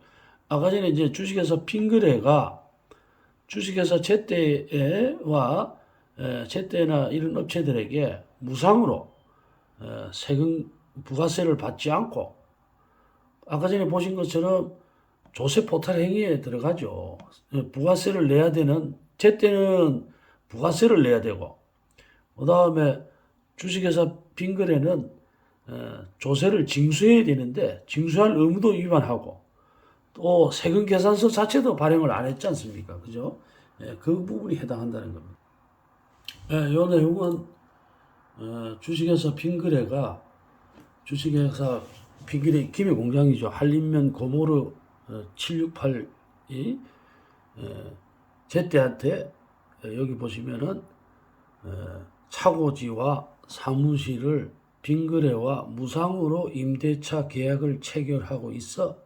아까 전에 이제 주식회사 핑거래가 주식회사 제때와 제때나 이런 업체들에게 무상으로 세금 부가세를 받지 않고 아까 전에 보신 것처럼 조세 포탈 행위에 들어가죠. 부가세를 내야 되는 제때는 부가세를 내야 되고 그다음에 주식회사 빙거래는 조세를 징수해야 되는데 징수할 의무도 위반하고 또 세금 계산서 자체도 발행을 안 했지 않습니까? 그죠? 그 부분이 해당한다는 겁니다. 이 내용은 주식회사 빙거래가 주식회사 빙거래 김해공장이죠. 한림면 고모르 768이 제때한테 여기 보시면은 차고지와 사무실을 빙거래와 무상으로 임대차 계약을 체결하고 있어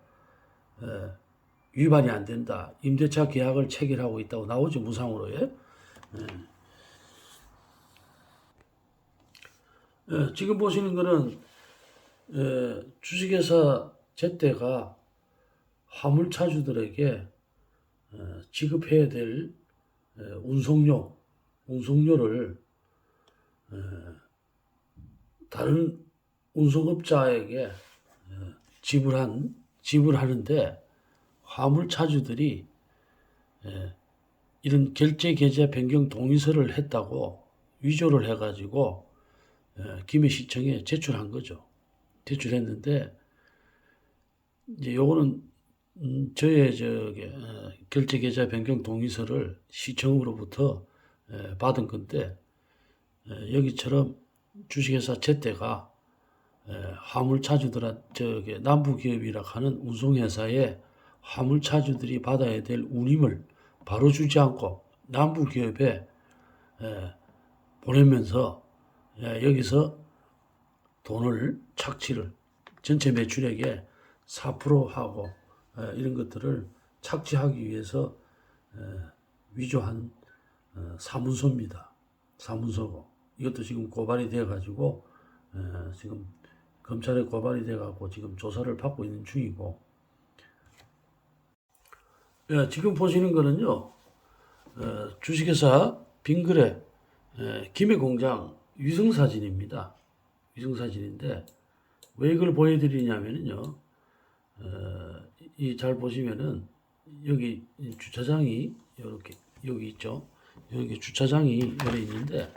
위반이 안 된다. 임대차 계약을 체결하고 있다고 나오죠. 무상으로. 지금 보시는 거는 주식회사 제때가 화물차주들에게 지급해야 될 운송료를 다른 운송업자에게 지불하는데 화물차주들이 이런 결제 계좌 변경 동의서를 했다고 위조를 해가지고 김해시청에 제출한 거죠. 제출했는데 이제 요거는 저의 결제 계좌 변경 동의서를 시청으로부터 받은 건데 여기처럼 주식회사 제때가 화물차주들한테 남부기업이라 하는 운송회사에 화물차주들이 받아야 될 운임을 바로 주지 않고 남부기업에 보내면서 여기서 돈을 착취를 전체 매출액의 4%하고 이런 것들을 착취하기 위해서 위조한 사문서입니다. 사문서고 이것도 지금 고발이 돼가지고 지금 검찰에 고발이 돼가지고 지금 조사를 받고 있는 중이고 지금 보시는 거는요 주식회사 빙거래 김해공장 위성사진입니다. 위성사진인데 왜 이걸 보여드리냐면요 이 잘 보시면은 여기 주차장이 이렇게 여기 있죠. 여기 주차장이 여기 있는데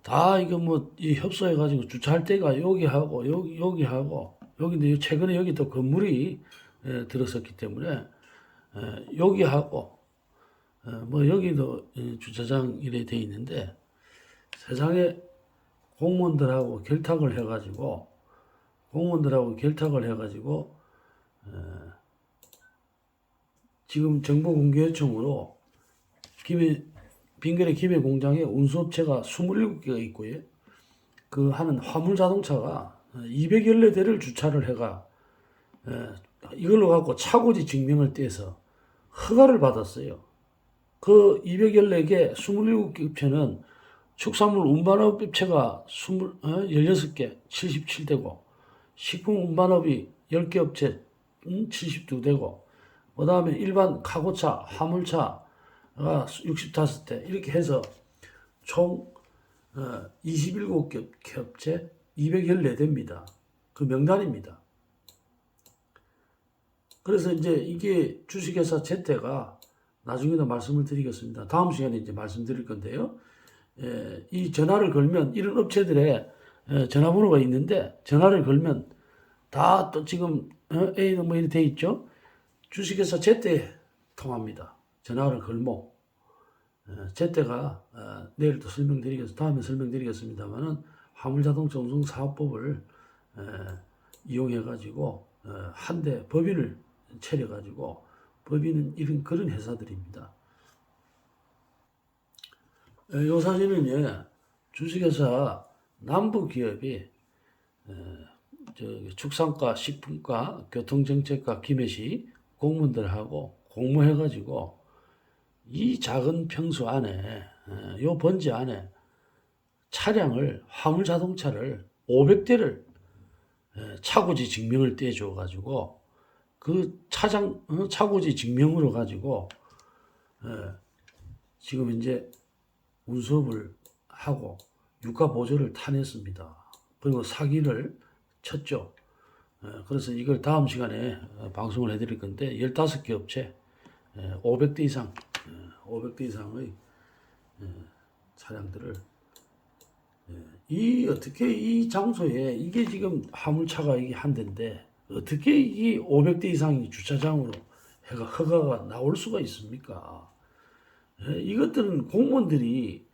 다 이거 뭐 이 협소해가지고 주차할 때가 여기 하고 여기 하고 여기인데 최근에 여기 또 건물이 들어섰기 때문에 여기 하고 뭐 여기도 주차장 이래 돼 있는데 세상에 공무원들하고 결탁을 해가지고 지금 정보공개요청으로 빙거래 김해공장에 운수업체가 27개가 있고요. 그 하는 화물 자동차가 200여 대를 주차를 해가 이걸로 갖고 차고지 증명을 떼서 허가를 받았어요. 그 214개 27개 업체는 축산물 운반업 업체가 16개 77대고 식품 운반업이 10개 업체 72대고 그 다음에 일반 카고차 화물차가 65대 이렇게 해서 총 27개 업체 214대입니다. 그 명단입니다. 그래서 이제 이게 주식회사 제때가 나중에도 말씀을 드리겠습니다. 다음 시간에 이제 말씀드릴 건데요. 이 전화를 걸면 이런 업체들의 전화번호가 있는데 전화를 걸면 다 또 지금 A는 뭐 이렇게 돼 있죠. 주식회사 제때 통합니다. 전화를 걸고 제때가 내일 또 다음에 설명드리겠습니다만은 화물자동차 운송사업법을 이용해 가지고 한 대 법인을 차려 가지고 법인은 이런 그런 회사들입니다. 이 사진은 주식회사 남부기업이 축산과 식품과 교통정책과 김해시 공무원들하고 공모해가지고 이 작은 평수 안에 요 번지 안에 차량을 화물 자동차를 500대를 차고지 증명을 떼줘 가지고 그 차고지 증명으로 가지고 지금 이제 운수업을 하고 유가 보조를 타냈습니다. 그리고 사기를 쳤죠. 그래서 이걸 다음 시간에 방송을 해드릴 건데 15개 업체 500대 이상 500대 이상의 차량들을 어떻게 이 장소에 이게 지금 화물차가 이게 한 대인데 어떻게 이 500대 이상이 주차장으로 해가 허가가 나올 수가 있습니까? 이것들은 공무원들이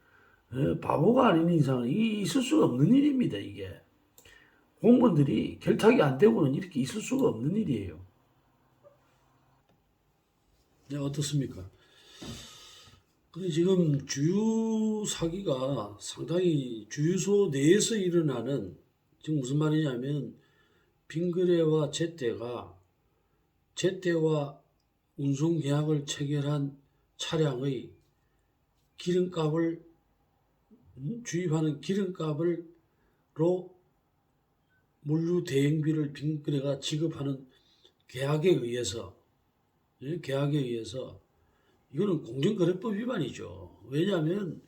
바보가 아닌 이상 이 있을 수가 없는 일입니다. 이게 공무원들이 결탁이 안 되고는 이렇게 있을 수가 없는 일이에요. 네, 어떻습니까? 근데 지금 주유 사기가 상당히 주유소 내에서 일어나는 지금 무슨 말이냐면 빙그레와 제때와 운송 계약을 체결한 차량의 기름값을 주입하는 기름값을로 물류 대행비를 빙그레가 지급하는 계약에 의해서 이거는 공정거래법 위반이죠. 왜냐하면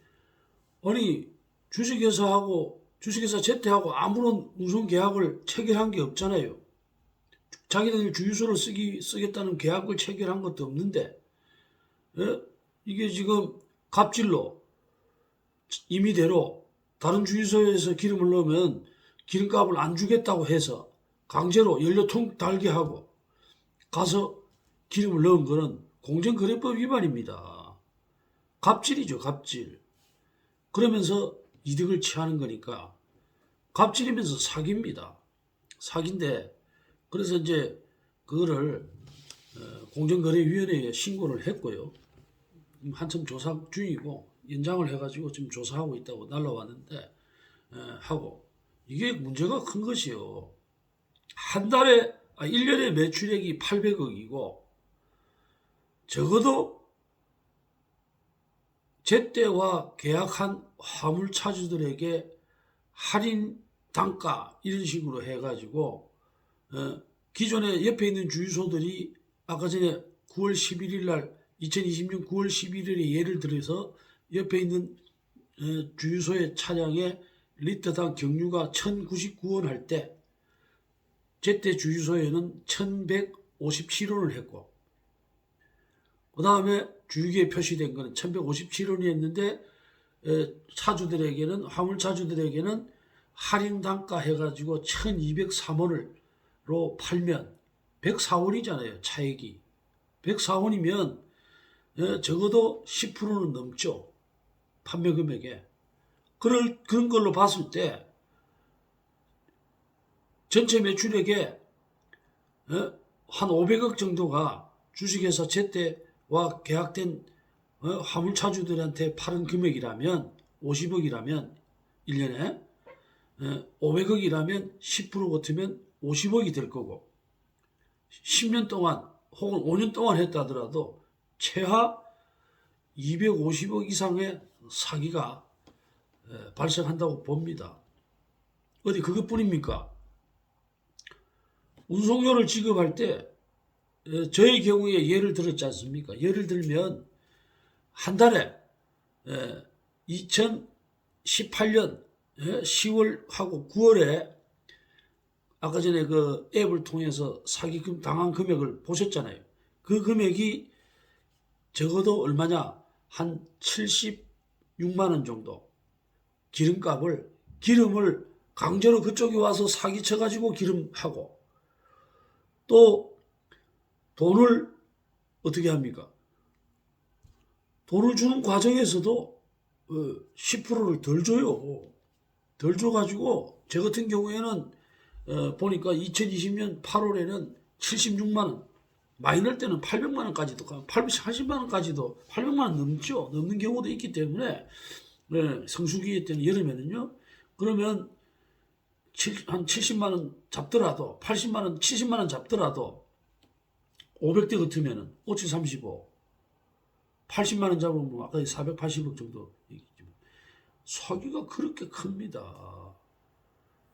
아니 주식회사 제태하고 아무런 운송 계약을 체결한 게 없잖아요. 자기들 주유소를 쓰겠다는 계약을 체결한 것도 없는데 이게 지금 갑질로 임의대로 다른 주유소에서 기름을 넣으면 기름값을 안 주겠다고 해서 강제로 연료통 달게 하고 가서 기름을 넣은 거는 공정거래법 위반입니다. 갑질이죠, 갑질. 그러면서 이득을 취하는 거니까 갑질이면서 사기입니다. 사기인데 그래서 이제 그거를 공정거래위원회에 신고를 했고요. 한참 조사 중이고 연장을 해가지고 지금 조사하고 있다고 날라왔는데 하고 이게 문제가 큰 것이요. 1년에 매출액이 800억이고 적어도 제때와 계약한 화물차주들에게 할인 단가 이런 식으로 해가지고 기존에 옆에 있는 주유소들이 아까 전에 9월 11일 날 2020년 9월 11일에 예를 들어서 옆에 있는 주유소의 차량의 리터당 경유가 1,099원 할 때 제때 주유소에는 1,157원을 했고 그 다음에 주유기에 표시된 거는 1,157원이었는데 화물차주들에게는 할인 단가 해가지고 1,203원으로 팔면 104원이잖아요. 차액이 104원이면 적어도 10%는 넘죠. 판매 금액에. 그런 걸로 봤을 때 전체 매출액에 한 500억 정도가 주식회사 제때와 계약된 화물차주들한테 파는 금액이라면 50억이라면 1년에 500억이라면 10% 같으면 50억이 될 거고 10년 동안 혹은 5년 동안 했다 하더라도 최하 250억 이상의 사기가 발생한다고 봅니다. 어디 그것뿐입니까? 운송료를 지급할 때 저의 경우에 예를 들었지 않습니까? 예를 들면 한 달에 2018년 10월하고 9월에 아까 전에 그 앱을 통해서 사기금 당한 금액을 보셨잖아요. 그 금액이 적어도 얼마냐? 한 76만 원 정도. 기름을 강제로 그쪽에 와서 사기쳐가지고 기름하고 또 돈을 어떻게 합니까? 돈을 주는 과정에서도 10%를 덜 줘요. 덜 줘가지고 제 같은 경우에는 보니까 2020년 8월에는 76만 원, 많이 날 때는 800만 원까지도, 880만 원까지도 800만 원 넘죠. 넘는 경우도 있기 때문에 성수기 때는 여름에는요. 그러면 한 70만 원 잡더라도 80만 원, 70만 원 잡더라도 500대 같으면은 5,735 80만 원 잡으면 아까 480억 정도 얘기지만 사기가 그렇게 큽니다.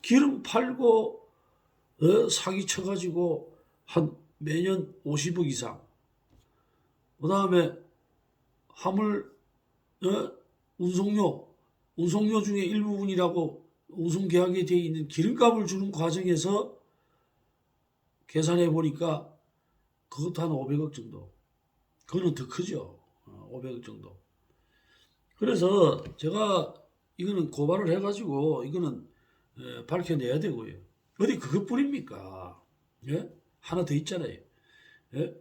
기름 팔고 사기 쳐가지고 한 매년 50억 이상. 그 다음에 화물 운송료 중에 일부분이라고 운송계약에 되어 있는 기름값을 주는 과정에서 계산해 보니까 그것도 한 500억 정도. 그거는 더 크죠. 500억 정도. 그래서 제가 이거는 고발을 해가지고 이거는 밝혀내야 되고요. 어디 그것뿐입니까? 예? 하나 더 있잖아요. 예?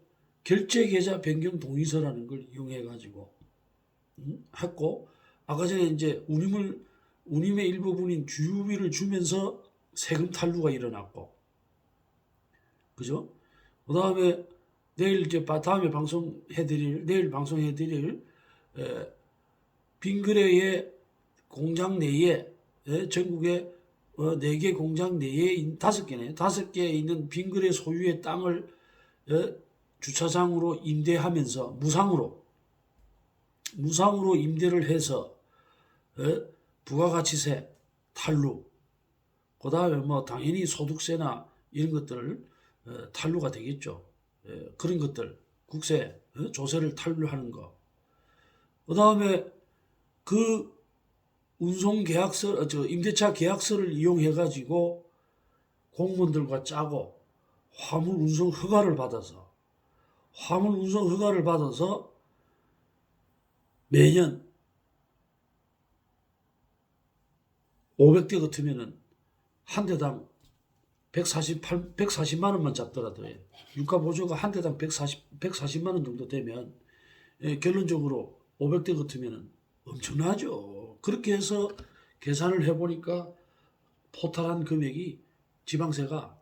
결제계좌 변경 동의서라는 걸 이용해가지고 했고, 아까 전에 이제 운임의 일부분인 주유비를 주면서 세금 탈루가 일어났고, 그죠? 그 다음에 내일 내일 방송해드릴 빙그레의 공장 내에 전국에 4개 공장 내에 5개네. 5개에 있는 빙그레 소유의 땅을 주차장으로 임대하면서 무상으로 임대를 해서 부가가치세 탈루, 그 다음에 뭐 당연히 소득세나 이런 것들을 탈루가 되겠죠. 그런 것들, 국세, 조세를 탈루하는 거. 그 다음에 그 임대차 계약서를 이용해가지고 공무원들과 짜고 화물 운송 허가를 받아서 매년 500대 같으면은 한 대당 140만 원만 잡더라도 유가 보조가 한 대당 140만 원 정도 되면 결론적으로 500대 같으면은 엄청나죠. 그렇게 해서 계산을 해보니까 포탈한 금액이 지방세가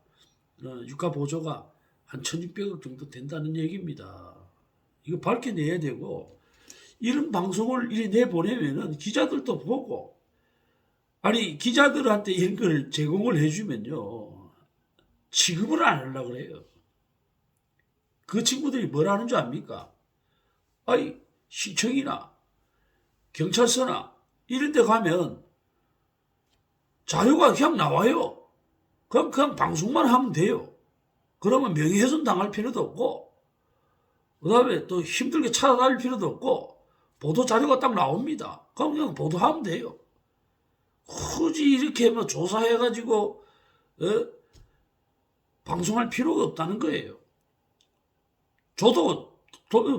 유가 보조가 한 1,600억 정도 된다는 얘기입니다. 이거 밝혀내야 되고, 이런 방송을 이리 내보내면은 기자들도 보고, 아니 기자들한테 이런 걸 제공을 해주면요 취급을 안 하려고 그래요. 그 친구들이 뭐라는 줄 압니까? 아니 시청이나 경찰서나 이런 데 가면 자료가 그냥 나와요. 그냥 방송만 하면 돼요. 그러면 명예훼손 당할 필요도 없고, 그 다음에 또 힘들게 찾아다닐 필요도 없고, 보도 자료가 딱 나옵니다. 그냥 보도하면 돼요. 굳이 이렇게 뭐 조사해가지고 방송할 필요가 없다는 거예요. 저도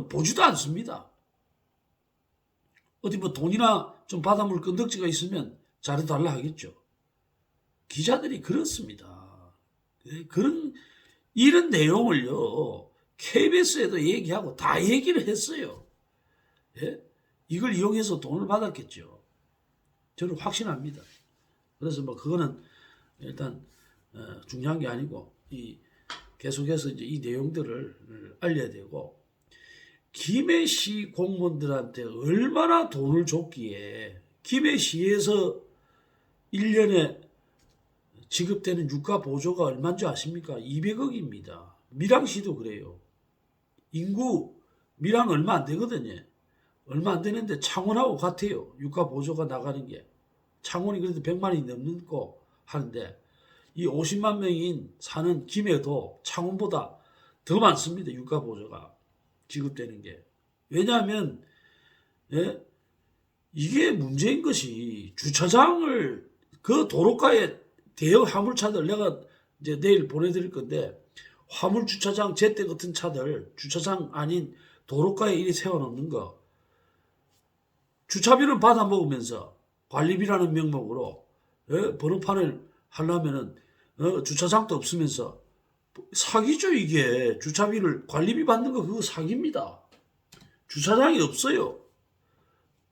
보지도 않습니다. 어디 뭐 돈이나 좀 받아물 건덕지가 있으면 잘해달라 하겠죠. 기자들이 그렇습니다. 이런 내용을요 KBS에도 얘기하고 다 얘기를 했어요. 예? 이걸 이용해서 돈을 받았겠죠. 저는 확신합니다. 그래서 뭐 그거는 일단 중요한 게 아니고 계속해서 이제 이 내용들을 알려야 되고, 김해시 공무원들한테 얼마나 돈을 줬기에 김해시에서 1년에 지급되는 유가 보조가 얼마인 줄 아십니까? 200억입니다. 밀양시도 그래요. 인구 밀양 얼마 안 되거든요. 얼마 안 되는데 창원하고 같아요. 유가 보조가 나가는 게. 창원이 그래도 100만이 넘고 하는데 이 50만 명이 사는 김해도 창원보다 더 많습니다. 유가 보조가 지급되는 게. 왜냐하면 이게 문제인 것이 주차장을 그 도로가에 대형 화물차들, 내가 이제 내일 보내드릴 건데, 화물 주차장 제때 같은 차들 주차장 아닌 도로가에 이리 세워놓는 거, 주차비는 받아 먹으면서 관리비라는 명목으로 번호판을 하려면은 주차장도 없으면서 사기죠. 이게 주차비를 관리비 받는 거 그거 사기입니다. 주차장이 없어요.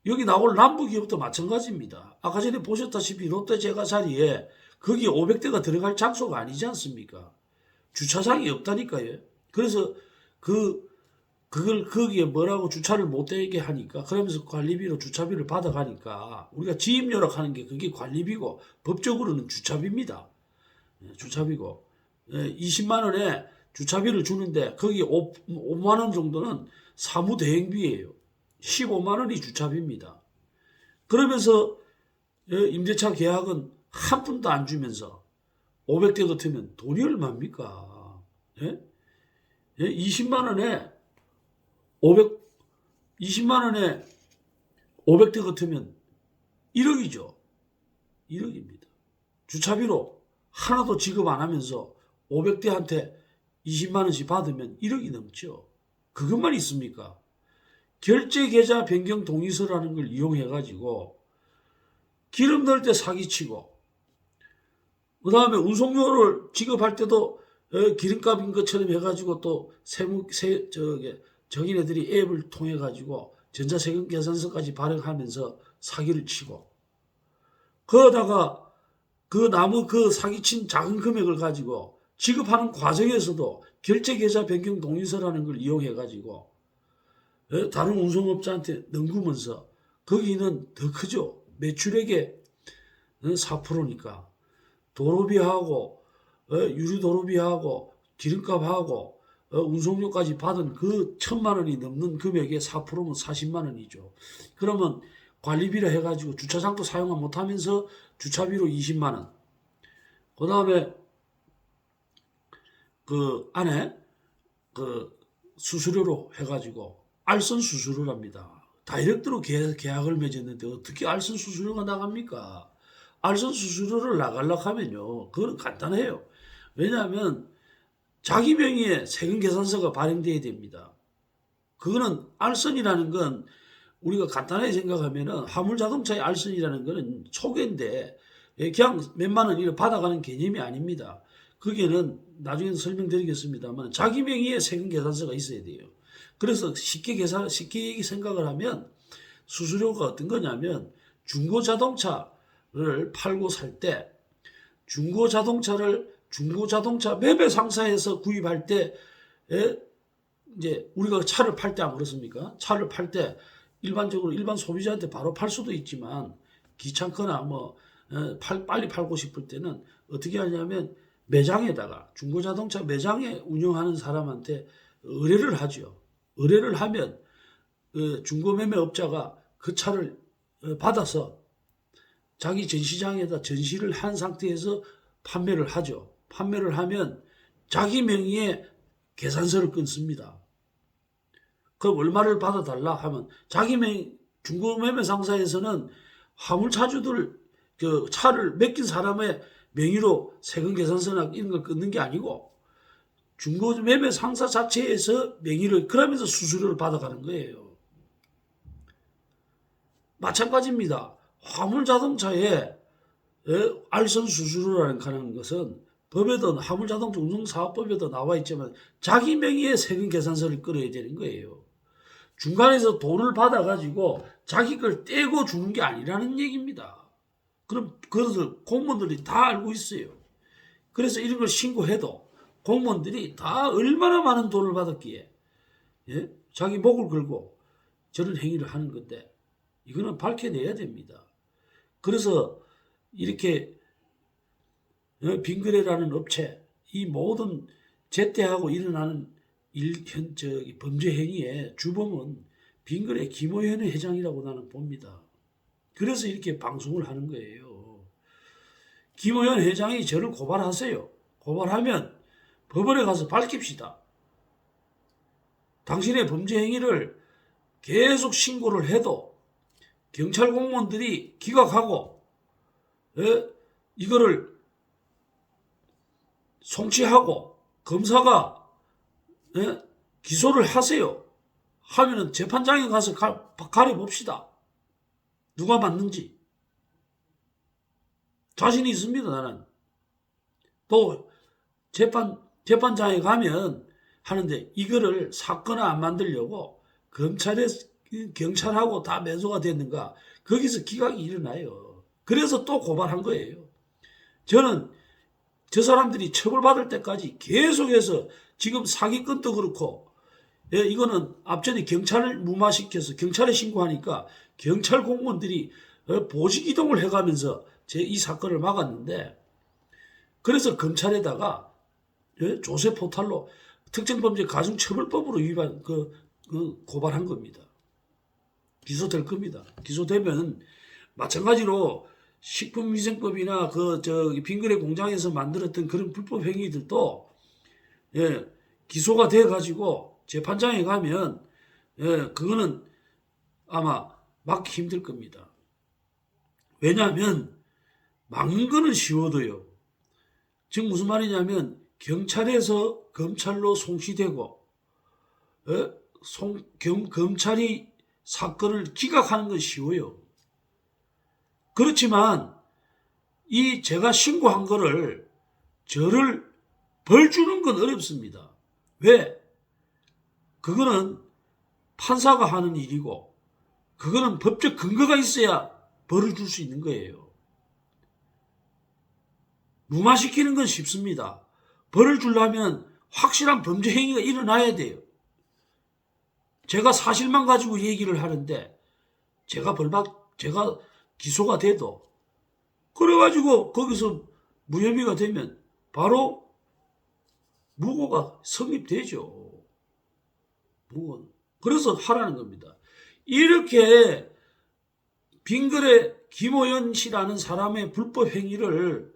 여기 나올 남부기업도 마찬가지입니다. 아까 전에 보셨다시피 롯데제과 자리에 거기 500대가 들어갈 장소가 아니지 않습니까? 주차장이 없다니까요. 그래서 그걸 거기에 뭐라고 주차를 못 되게 하니까, 그러면서 관리비로 주차비를 받아가니까 우리가 지입 요락하는 게 그게 관리비고 법적으로는 주차비입니다. 주차비고 20만 원에 주차비를 주는데 거기 5만 원 정도는 사무대행비예요. 15만 원이 주차비입니다. 그러면서 임대차 계약은 한 푼도 안 주면서 500대 같으면 돈이 얼마입니까? 20만 원에 20만 원에 500대 같으면 1억이죠. 1억입니다. 주차비로 하나도 지급 안 하면서 500대한테 20만 원씩 받으면 1억이 넘죠. 그것만 있습니까? 결제계좌 변경 동의서라는 걸 이용해가지고 기름 넣을 때 사기치고, 그 다음에 운송료를 지급할 때도 기름값인 것처럼 해가지고 또 저기네들이 앱을 통해가지고 전자세금 계산서까지 발행하면서 사기를 치고, 그러다가 그 남은 그 사기친 작은 금액을 가지고 지급하는 과정에서도 결제계좌 변경 동의서라는 걸 이용해가지고 다른 운송업자한테 넘기면서, 거기는 더 크죠. 매출액의 4%니까 도로비하고 유류도로비하고 기름값하고 운송료까지 받은 그 1,000만 원이 넘는 금액의 4%면 40만 원이죠. 그러면 관리비라 해가지고 주차장도 사용 못하면서 주차비로 20만 원. 그 다음에 그 안에 그 수수료로 해가지고 알선 수수료랍니다. 다이렉트로 계약을 맺었는데 어떻게 알선 수수료가 나갑니까? 알선 수수료를 나가려고 하면요, 그건 간단해요. 왜냐하면 자기 명의의 세금 계산서가 발행돼야 됩니다. 그거는 알선이라는 건 우리가 간단하게 생각하면은 화물자동차의 알선이라는 거는 초기인데 그냥 몇만 원 이렇게 받아가는 개념이 아닙니다. 그게는 나중에 설명드리겠습니다만 자기 명의의 세금 계산서가 있어야 돼요. 그래서 쉽게 생각을 하면 수수료가 어떤 거냐면, 중고자동차를 팔고 살 때 중고자동차 매매 상사에서 구입할 때 이제 우리가 차를 팔 때 안 그렇습니까? 차를 팔 때 일반적으로 일반 소비자한테 바로 팔 수도 있지만 귀찮거나 빨리 팔고 싶을 때는 어떻게 하냐면 매장에다가, 중고자동차 매장에 운영하는 사람한테 의뢰를 하죠. 의뢰를 하면 중고매매업자가 그 차를 받아서 자기 전시장에다 전시를 한 상태에서 판매를 하죠. 판매를 하면 자기 명의의 계산서를 끊습니다. 그럼 얼마를 받아달라 하면 자기 명의, 중고매매 상사에서는 화물차주들 그 차를 맡긴 사람의 명의로 세금 계산서나 이런 걸 끊는 게 아니고 중고매매 상사 자체에서 명의를, 그러면서 수수료를 받아가는 거예요. 마찬가지입니다. 화물자동차에 알선 수수료라는 것은 법에도, 화물자동차 운송사업법에도 나와 있지만 자기 명의의 세금 계산서를 끌어야 되는 거예요. 중간에서 돈을 받아가지고 자기 걸 떼고 주는 게 아니라는 얘기입니다. 그럼 그것을 공무원들이 다 알고 있어요. 그래서 이런 걸 신고해도 공무원들이 다 얼마나 많은 돈을 받았기에 자기 목을 걸고 저런 행위를 하는 건데, 이거는 밝혀내야 됩니다. 그래서 이렇게 빙그레라는 업체, 이 모든 제때하고 일어나는 범죄 행위의 주범은 빙그레 김호현 회장이라고 나는 봅니다. 그래서 이렇게 방송을 하는 거예요. 김호현 회장이 저를 고발하세요. 고발하면 법원에 가서 밝힙시다. 당신의 범죄 행위를 계속 신고를 해도 경찰 공무원들이 기각하고 이거를 송치하고 검사가 기소를 하세요. 하면은 재판장에 가서 가려봅시다. 누가 맞는지. 자신이 있습니다, 나는. 또 재판장에 가면 하는데, 이거를 사건을 안 만들려고 경찰하고 다 매수가 됐는가, 거기서 기각이 일어나요. 그래서 또 고발한 거예요. 저는 저 사람들이 처벌받을 때까지 계속해서, 지금 사기건도 그렇고, 이거는 앞전에 경찰을 무마시켜서 경찰에 신고하니까 경찰 공무원들이 보직 이동을 해가면서 이 사건을 막았는데, 그래서 검찰에다가 조세 포탈로 특정범죄 가중처벌법으로 고발한 겁니다. 기소될 겁니다. 기소되면 마찬가지로 식품위생법이나 빙그레 공장에서 만들었던 그런 불법 행위들도 기소가 돼 가지고 재판장에 가면 그거는 아마 막기 힘들 겁니다. 왜냐하면 막는 거는 쉬워도요. 지금 무슨 말이냐면 경찰에서 검찰로 송치되고 검찰이 사건을 기각하는 건 쉬워요. 그렇지만 이 제가 신고한 거를 저를 벌 주는 건 어렵습니다. 왜? 그거는 판사가 하는 일이고 그거는 법적 근거가 있어야 벌을 줄 수 있는 거예요. 무마시키는 건 쉽습니다. 벌을 주려면 확실한 범죄 행위가 일어나야 돼요. 제가 사실만 가지고 얘기를 하는데 제가 기소가 돼도 그래가지고 거기서 무혐의가 되면 바로 무고가 성립되죠. 무고는. 그래서 하라는 겁니다. 이렇게 빙글의 김호연 씨라는 사람의 불법 행위를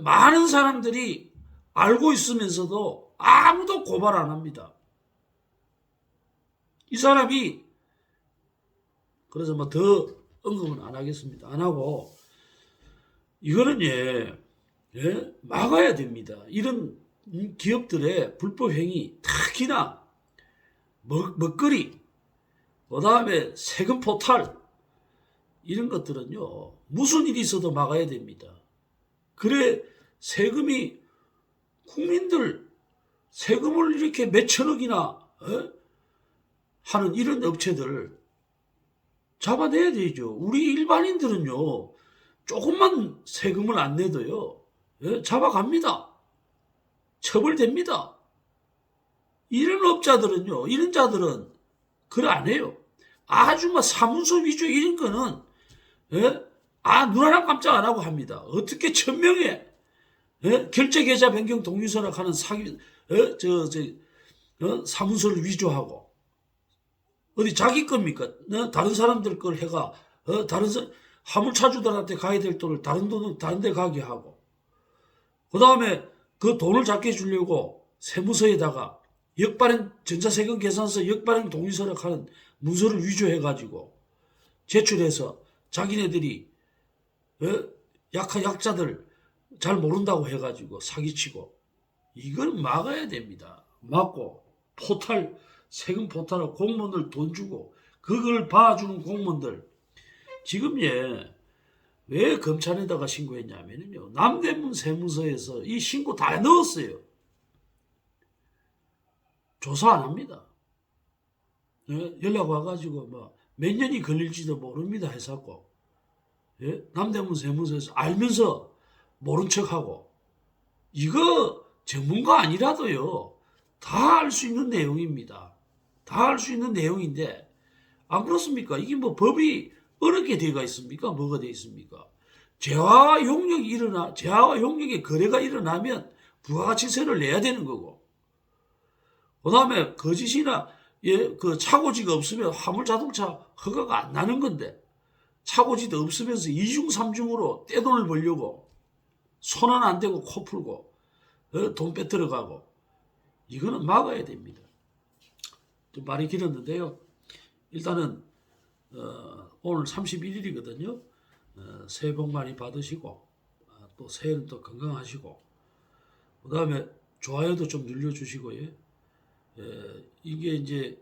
많은 사람들이 알고 있으면서도 아무도 고발 안 합니다. 이 사람이 그래서 뭐 더 언급은 안 하겠습니다. 안 하고 이거는 막아야 됩니다. 이런 기업들의 불법 행위, 특히나 먹거리, 그다음에 세금 포탈 이런 것들은요 무슨 일이 있어도 막아야 됩니다. 그래 세금이 국민들 세금을 이렇게 몇천억이나 하는 이런 업체들 잡아내야 되죠. 우리 일반인들은요 조금만 세금을 안 내도요 잡아갑니다. 처벌됩니다. 이런 업자들은요 이런 자들은 그걸 안 해요. 아주 뭐 사문서 위주 이런 거는 눈 하나 깜짝 안 하고 합니다. 어떻게 1000명의 결제계좌 변경 동의서락 하는 사기 사문서를 위조하고 어디 자기 겁니까? 다른 사람들 걸 해가 화물차주들한테 가야 될 돈을 다른 데 가게 하고 그 다음에 그 돈을 작게 주려고 세무서에다가 역발행 전자세금 계산서 역발행 동의서락 하는 문서를 위조해가지고 제출해서 자기네들이 약자들 잘 모른다고 해가지고 사기치고 이걸 막아야 됩니다. 막고 세금 포탈하고 공무원들 돈 주고 그걸 봐주는 공무원들 지금 왜 검찰에다가 신고했냐면요 남대문 세무서에서 이 신고 다 넣었어요. 조사 안 합니다. 연락 와가지고 뭐 몇 년이 걸릴지도 모릅니다 해서고 남대문 세무서에서 알면서 모른 척하고 이거 전문가 아니라도요 다 알 수 있는 내용입니다. 다 알 수 있는 내용인데 안 그렇습니까? 이게 뭐 법이 어렵게 되어 있습니까? 뭐가 되어 있습니까? 재화와 용역의 거래가 일어나면 부가가치세를 내야 되는 거고 그 다음에 거짓이나 그 차고지가 없으면 화물자동차 허가가 안 나는 건데 차고지도 없으면서 이중삼중으로 떼돈을 벌려고 손은 안 대고 코 풀고 돈 빼들어 가고 이거는 막아야 됩니다. 좀 말이 길었는데요. 일단은 오늘 31일이거든요. 새해 복 많이 받으시고 또 새해는 또 건강하시고 그 다음에 좋아요도 좀 눌러주시고요. 이게 이제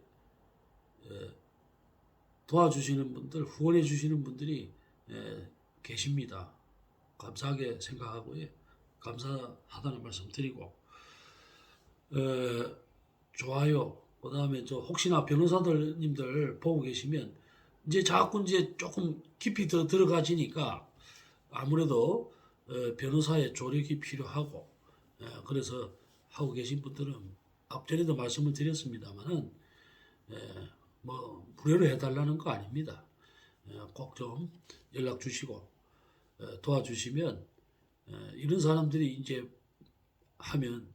도와주시는 분들, 후원해 주시는 분들이 계십니다. 감사하게 생각하고요. 감사하다는 말씀 드리고 좋아요. 그 다음에 혹시나 변호사님들 보고 계시면 이제 조금 깊이 더 들어가지니까 아무래도 변호사의 조력이 필요하고 그래서 하고 계신 분들은 앞전에도 말씀을 드렸습니다만은 뭐 무료로 해달라는 거 아닙니다. 꼭 좀 연락 주시고 도와주시면 이런 사람들이 이제 하면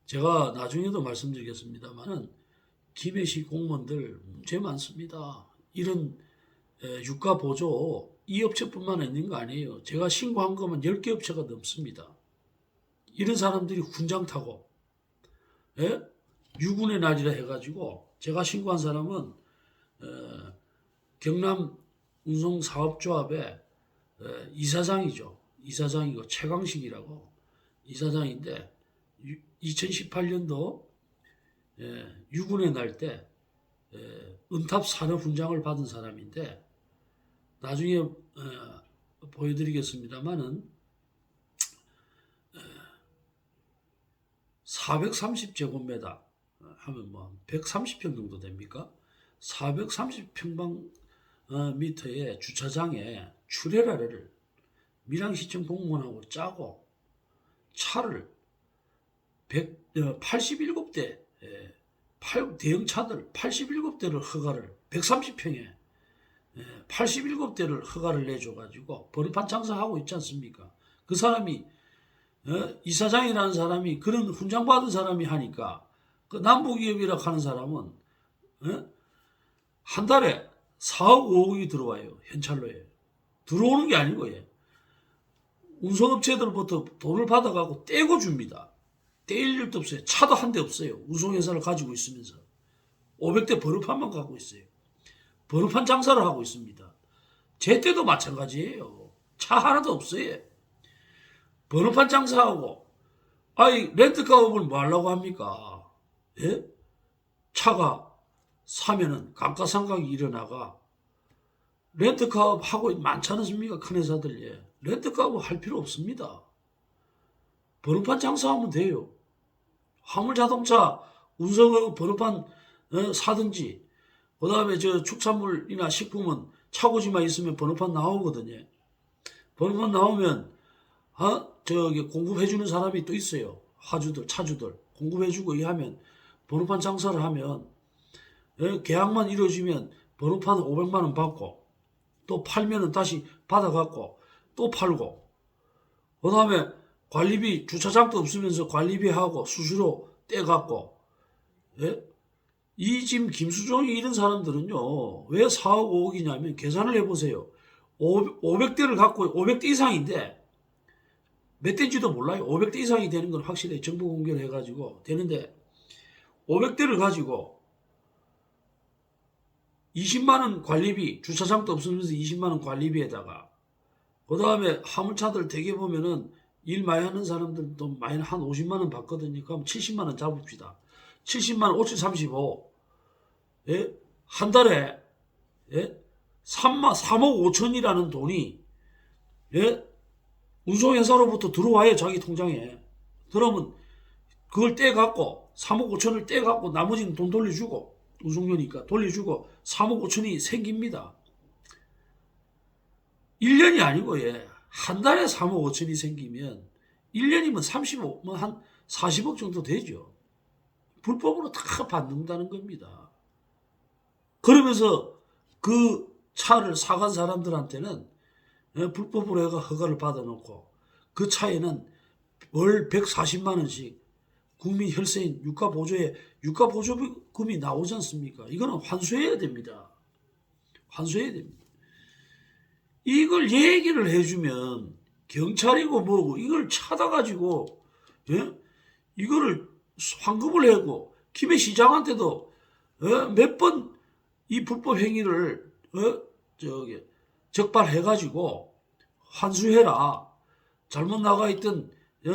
제가 나중에도 말씀드리겠습니다만은 김해시 공무원들 문제 많습니다. 이런 유가 보조 이 업체뿐만 있는 거 아니에요. 제가 신고한 거면 10개 업체가 넘습니다. 이런 사람들이 훈장 타고 유군의 날이라 해가지고 제가 신고한 사람은 경남 운송사업조합의 이사장이죠. 이사장이고 최강식이라고 이사장인데 2018년도 유군에 날 때 은탑 산업훈장을 받은 사람인데 나중에 보여드리겠습니다만은 430제곱미터 하면 뭐 130평 정도 됩니까? 430평방미터의 주차장에 출애라를 밀양시청 공무원하고 짜고 차를 87대 대형차들 87대를 허가를 130평에 87대를 허가를 내줘가지고 번호판 장사하고 있지 않습니까? 그 사람이 이사장이라는 사람이 그런 훈장 받은 사람이 하니까 그 남부기업이라고 하는 사람은 한 달에 4억 5억이 들어와요. 현찰로에. 들어오는 게 아니고 운송업체들부터 돈을 받아가고 떼고 줍니다. 떼일 일도 없어요. 차도 한 대 없어요. 운송회사를 가지고 있으면서 500대 번호판만 갖고 있어요. 번호판 장사를 하고 있습니다. 제 때도 마찬가지예요. 차 하나도 없어요. 번호판 장사하고 렌트카업을 뭐 하려고 합니까? 예? 차가 사면은 감가상각이 일어나가 렌트카업 하고 많지 않습니까? 큰 회사들 렌트카업 할 필요 없습니다. 번호판 장사하면 돼요. 화물자동차 운송하고 번호판 사든지 그 다음에 저 축산물이나 식품은 차고지만 있으면 번호판 나오거든요. 번호판 나오면 저기 공급해주는 사람이 또 있어요. 화주들, 차주들 공급해주고 하면 번호판 장사를 하면 계약만 이루어지면 번호판 500만 원 받고 또 팔면은 다시 받아갖고 또 팔고 그 다음에 관리비 주차장도 없으면서 관리비하고 수수료 떼갖고 이 지금 김수종이 이런 사람들은요 왜 4억 5억이냐면 계산을 해보세요. 500대를 갖고 500대 이상인데 몇 대인지도 몰라요. 500대 이상이 되는 건 확실히 정보 공개를 해가지고 되는데 500대를 가지고 20만 원 관리비 주차장도 없으면서 20만 원 관리비에다가 그 다음에 화물차들 대개 보면은 일 많이 하는 사람들도 많이 한 50만 원 받거든요. 그럼 70만 원 잡읍시다. 70만 원 5,035 한 달에 3억 5천이라는 돈이 운송회사로부터 들어와요. 자기 통장에. 그러면 그걸 떼갖고 3억 5천을 떼갖고 나머지는 돈 돌려주고 운송료니까 돌려주고 3억 5천이 생깁니다. 1년이 아니고 한 달에 3억 5천이 생기면 1년이면 35, 한 40억 정도 되죠. 불법으로 다 받는다는 겁니다. 그러면서 그 차를 사간 사람들한테는 불법으로 해가 허가를 받아놓고 그 차에는 월 140만 원씩 국민 혈세인 유가보조금이 나오지 않습니까? 이거는 환수해야 됩니다. 환수해야 됩니다. 이걸 얘기를 해주면 경찰이고 뭐고 이걸 찾아가지고 이거를 환급을 하고 김해 시장한테도 몇 번 이 불법 행위를 적발해가지고 환수해라. 잘못 나가 있던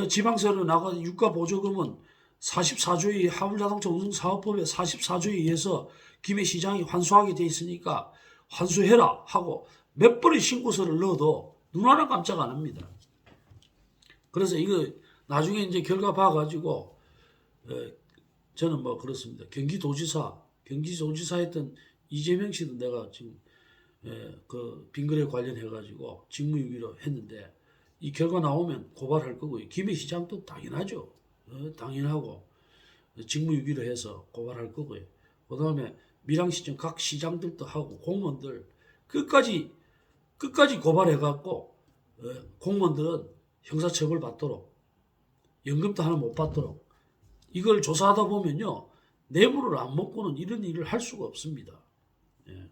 지방세로 나가 유가 보조금은 44조의 화물자동차 운송사업법에 44조에 의해서 김해 시장이 환수하게 돼 있으니까 환수해라 하고 몇 번의 신고서를 넣어도 눈 하나 깜짝 안 합니다. 그래서 이거 나중에 이제 결과 봐가지고 저는 뭐 그렇습니다. 경기도지사 했던 이재명 씨도 내가 지금 그 빙거래 관련해가지고 직무유기로 했는데 이 결과 나오면 고발할 거고요. 김해시장도 당연하죠. 당연하고 직무유기로 해서 고발할 거고요. 그 다음에 밀양시청 각 시장들도 하고 공무원들 끝까지 고발해갖고 공무원들은 형사처벌 받도록 연금도 하나 못 받도록 이걸 조사하다 보면요. 뇌물을 안 먹고는 이런 일을 할 수가 없습니다.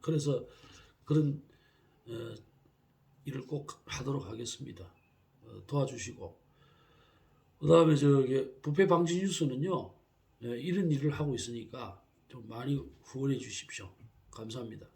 그래서 그런 일을 꼭 하도록 하겠습니다. 도와주시고 그 다음에 저기 부패 방지 뉴스는요 이런 일을 하고 있으니까 좀 많이 후원해 주십시오. 감사합니다.